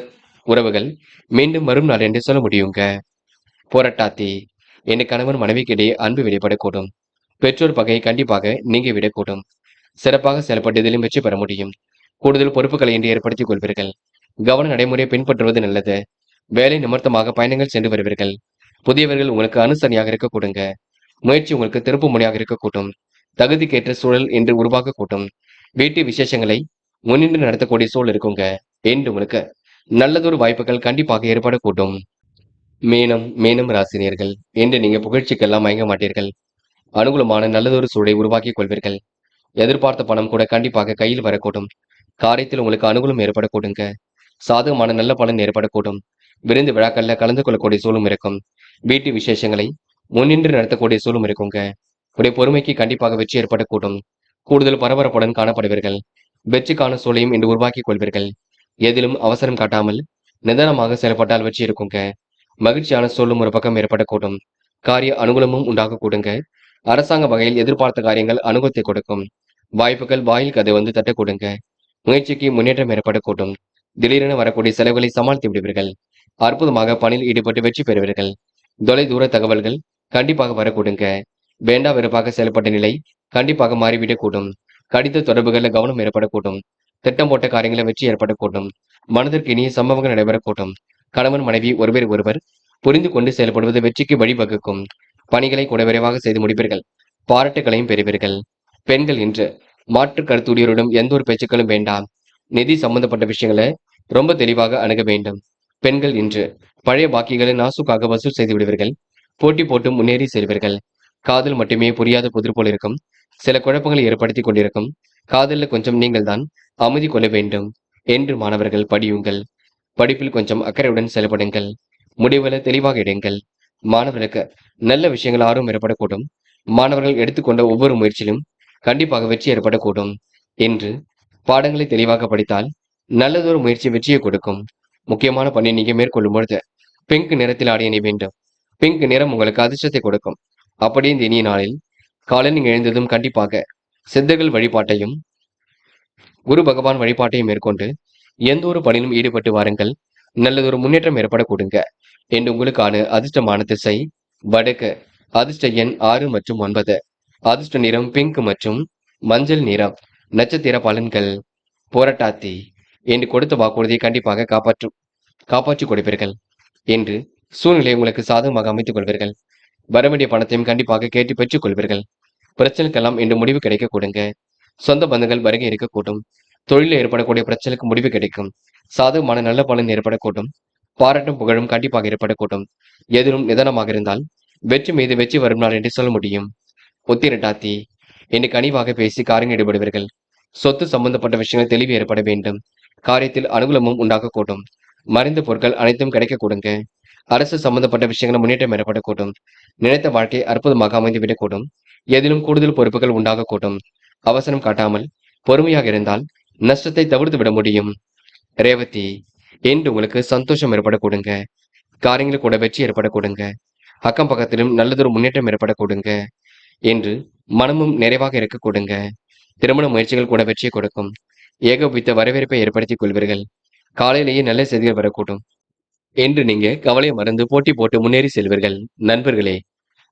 A: உறவுகள் மீண்டும் வரும் நாள் என்று சொல்ல முடியுங்க. போராட்டாத்தி. என் கணவன் மனைவிக்கிடையே அன்பு வெளிப்படக்கூடும். பெற்றோர் பகையை கண்டிப்பாக நீங்கி விடக்கூடும். சிறப்பாக செயல்பட்டதிலும் வெற்றி பெற முடியும். கூடுதல் பொறுப்புகளை இன்று ஏற்படுத்திக் கொள்வீர்கள். கவன நடைமுறையை பின்பற்றுவது நல்லது. வேலை நிமித்தமாக பயணங்கள் சென்று வருவீர்கள். புதியவர்கள் உங்களுக்கு அனுசரணையாக இருக்கக்கூடுங்க. முயற்சி உங்களுக்கு திருப்பு முனையாக இருக்கக்கூடும். தகுதிக்கேற்ற சூழல் என்று உருவாக்கக்கூடும். வீட்டு விசேஷங்களை முன்னின்று நடத்தக்கூடிய சூழல் இருக்குங்க. என்று உங்களுக்கு நல்லதொரு வாய்ப்புகள் கண்டிப்பாக ஏற்படக்கூடும். மீனம் ராசினியர்கள். என்று நீங்க புகழ்ச்சிக்கெல்லாம் மயங்க மாட்டீர்கள். அனுகூலமான நல்லதொரு சூழலை உருவாக்கிக் கொள்வீர்கள். எதிர்பார்த்த பணம் கூட கண்டிப்பாக கையில் வரக்கூடும். காரியத்தில் உங்களுக்கு அனுகூலம் ஏற்படக்கூடுங்க. சாதகமான நல்ல பலன் ஏற்படக்கூடும். விருந்து விழாக்கள்ல கலந்து கொள்ளக்கூடிய சூழும் இருக்கும். வீட்டு விசேஷங்களை முன்னின்று நடத்தக்கூடிய சூழும் இருக்குங்க. உடைய பொறுமைக்கு கண்டிப்பாக வெற்றி ஏற்படக்கூடும். கூடுதல் பரபரப்புடன் காணப்படுவீர்கள். வெற்றிக்கான சூழலையும் இன்று உருவாக்கிக் கொள்வீர்கள். எதிலும் அவசரம் காட்டாமல் நிதானமாக செயல்பட்டால் வெற்றி இருக்குங்க. மகிழ்ச்சியான சூழலும் ஒரு பக்கம் ஏற்படக்கூடும். காரிய அனுகூலமும் உண்டாகக்கூடுங்க. அரசாங்க வகையில் எதிர்பார்த்த காரியங்கள் அனுகூலத்தை கொடுக்கும். வாய்ப்புகள் வாயில் கதை வந்து தட்டக்கூடுங்க. முயற்சிக்கு முன்னேற்றம் ஏற்படக்கூடும். திடீரென வரக்கூடிய செலவுகளை சமாளித்து விடுவீர்கள். அற்புதமாக பணியில் ஈடுபட்டு வெற்றி பெறுவீர்கள். தொலை தூர தகவல்கள் கண்டிப்பாக வரக்கூடுங்க. வேண்டா வெறுப்பாக செயல்பட்ட நிலை கண்டிப்பாக மாறிவிடக்கூடும். கடித தொடர்புகளில் கவனம் ஏற்படக்கூடும். திட்டம் போட்ட காரியங்களை வெற்றி ஏற்படக்கூடும். மனதிற்கு இனிய சம்பவங்கள் நடைபெறக்கூடும். கணவன் மனைவி ஒருவர் புரிந்து கொண்டு செயல்படுவது வெற்றிக்கு வழிவகுக்கும். பணிகளை கூட விரைவாக செய்து முடிப்பீர்கள். பாராட்டுகளையும் பெறுவீர்கள். பெண்கள் இன்று மாற்று கருத்துடையோரிடம் எந்த ஒரு பேச்சுக்களும் வேண்டாம். நிதி சம்பந்தப்பட்ட விஷயங்களை ரொம்ப தெளிவாக அணுக வேண்டும். பெண்கள் இன்று பழைய பாக்கிகளை நாசுக்காக வசூல் செய்து விடுவீர்கள். போட்டி போட்டு முன்னேறி செல்வீர்கள். காதல் மட்டுமே புரியாத புதிர் போல் இருக்கும். சில குழப்பங்களை ஏற்படுத்தி கொண்டிருக்கும். காதலில் கொஞ்சம் நீங்கள் தான் அமைதி கொள்ள வேண்டும். என்று மாணவர்கள் படியுங்கள். படிப்பில் கொஞ்சம் அக்கறையுடன் செயல்படுங்கள். முடிவுகளை தெளிவாக எடுங்கள். மாணவர்களுக்கு நல்ல விஷயங்கள் ஆர்வம் ஏற்படக்கூடும். மாணவர்கள் எடுத்துக்கொண்ட ஒவ்வொரு முயற்சியிலும் கண்டிப்பாக வெற்றி ஏற்படக்கூடும். என்று பாடங்களை தெளிவாக படித்தால் நல்லதொரு முயற்சி வெற்றியை கொடுக்கும். முக்கியமான பணியை நீங்க மேற்கொள்ளும் பொழுது பிங்க் நிறத்தில் ஆடை அணிய வேண்டும். பிங்க் நிறம் உங்களுக்கு அதிர்ஷ்டத்தை கொடுக்கும். அப்படி இந்த இனிய நாளில் காலை நீங்க எழுந்ததும் கண்டிப்பாக சித்தர்கள் வழிபாட்டையும் குரு பகவான் வழிபாட்டை மேற்கொண்டு எந்த ஒரு பணியிலும் ஈடுபட்டு வாருங்கள். நல்லதொரு முன்னேற்றம் ஏற்படக்கூடுங்க. என்று உங்களுக்கான அதிர்ஷ்டமான திசை வடக்கு. அதிர்ஷ்ட எண் 6 மற்றும் 9. அதிர்ஷ்ட நிறம் பிங்க் மற்றும் மஞ்சள் நிறம். நட்சத்திர பலன்கள் புரட்டாதி. என்று கொடுத்த வாக்குறுதியை கண்டிப்பாக காப்பாற்றிக் கொடுப்பீர்கள். என்று சூழ்நிலை உங்களுக்கு சாதகமாக அமைத்துக் கொள்வீர்கள். வரவேண்டிய பணத்தையும் கண்டிப்பாக கேட்டு பெற்றுக் கொள்வீர்கள். பிரச்சனைக்கெல்லாம் இன்று முடிவு கிடைக்க கொடுங்க. சொந்த பந்தங்கள் வருகை இருக்கக்கூடும். தொழிலில் ஏற்படக்கூடிய பிரச்சனைக்கு முடிவு கிடைக்கும். சாதகமான நல்ல பலன் ஏற்படக்கூடும். பாராட்டும் புகழும் கண்டிப்பாக ஏற்படக்கூடும். எதிலும் நிதானமாக இருந்தால் வெற்றி மீது வெற்றி வரும் நாள் என்று சொல்ல முடியும். உத்திரட்டாதி. என்று கனிவாக பேசி காரியம் ஈடுபடுவீர்கள். சொத்து சம்பந்தப்பட்ட விஷயங்கள் தெளிவு ஏற்பட வேண்டும். காரியத்தில் அனுகூலமும் உண்டாகக்கூடும். மறைந்த பொருட்கள் அனைத்தும் கிடைக்க கொடுங்க. அரசு சம்பந்தப்பட்ட விஷயங்கள் முன்னேற்றம் ஏற்படக்கூடும். நினைத்த வாழ்க்கை அற்புதமாக அமைந்துவிடக்கூடும். எதிலும் கூடுதல் பொறுப்புகள் உண்டாகக்கூடும். அவசரம் காட்டாமல் பொறுமையாக இருந்தால் நஷ்டத்தை தவிர்த்து விட முடியும். ரேவதி. என்று உங்களுக்கு சந்தோஷம் ஏற்பட கொடுங்க. காரியங்களில் கூட வெற்றி ஏற்பட கொடுங்க. அக்கம் பக்கத்திலும் நல்லதொரு முன்னேற்றம் ஏற்பட கொடுங்க. என்று மனமும் நிறைவாக இருக்க கொடுங்க. திருமண முயற்சிகள் கூட வெற்றியை கொடுக்கும். ஏகோபித்த வரவேற்பை ஏற்படுத்திக் கொள்வீர்கள். காலையிலேயே நல்ல செய்திகள் வரக்கூடும். என்று நீங்க கவலையை மறந்து போட்டி போட்டு முன்னேறி செல்வீர்கள். நண்பர்களே,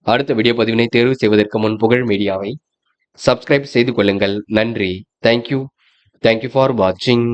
A: அடுத்த வீடியோ பதிவினை தேர்வு செய்வதற்கு முன் புகழ் மீடியாவை சப்ஸ்கிரைப் செய்து கொள்ளுங்கள். நன்றி. தேங்க்யூ ஃபார் வாட்சிங்.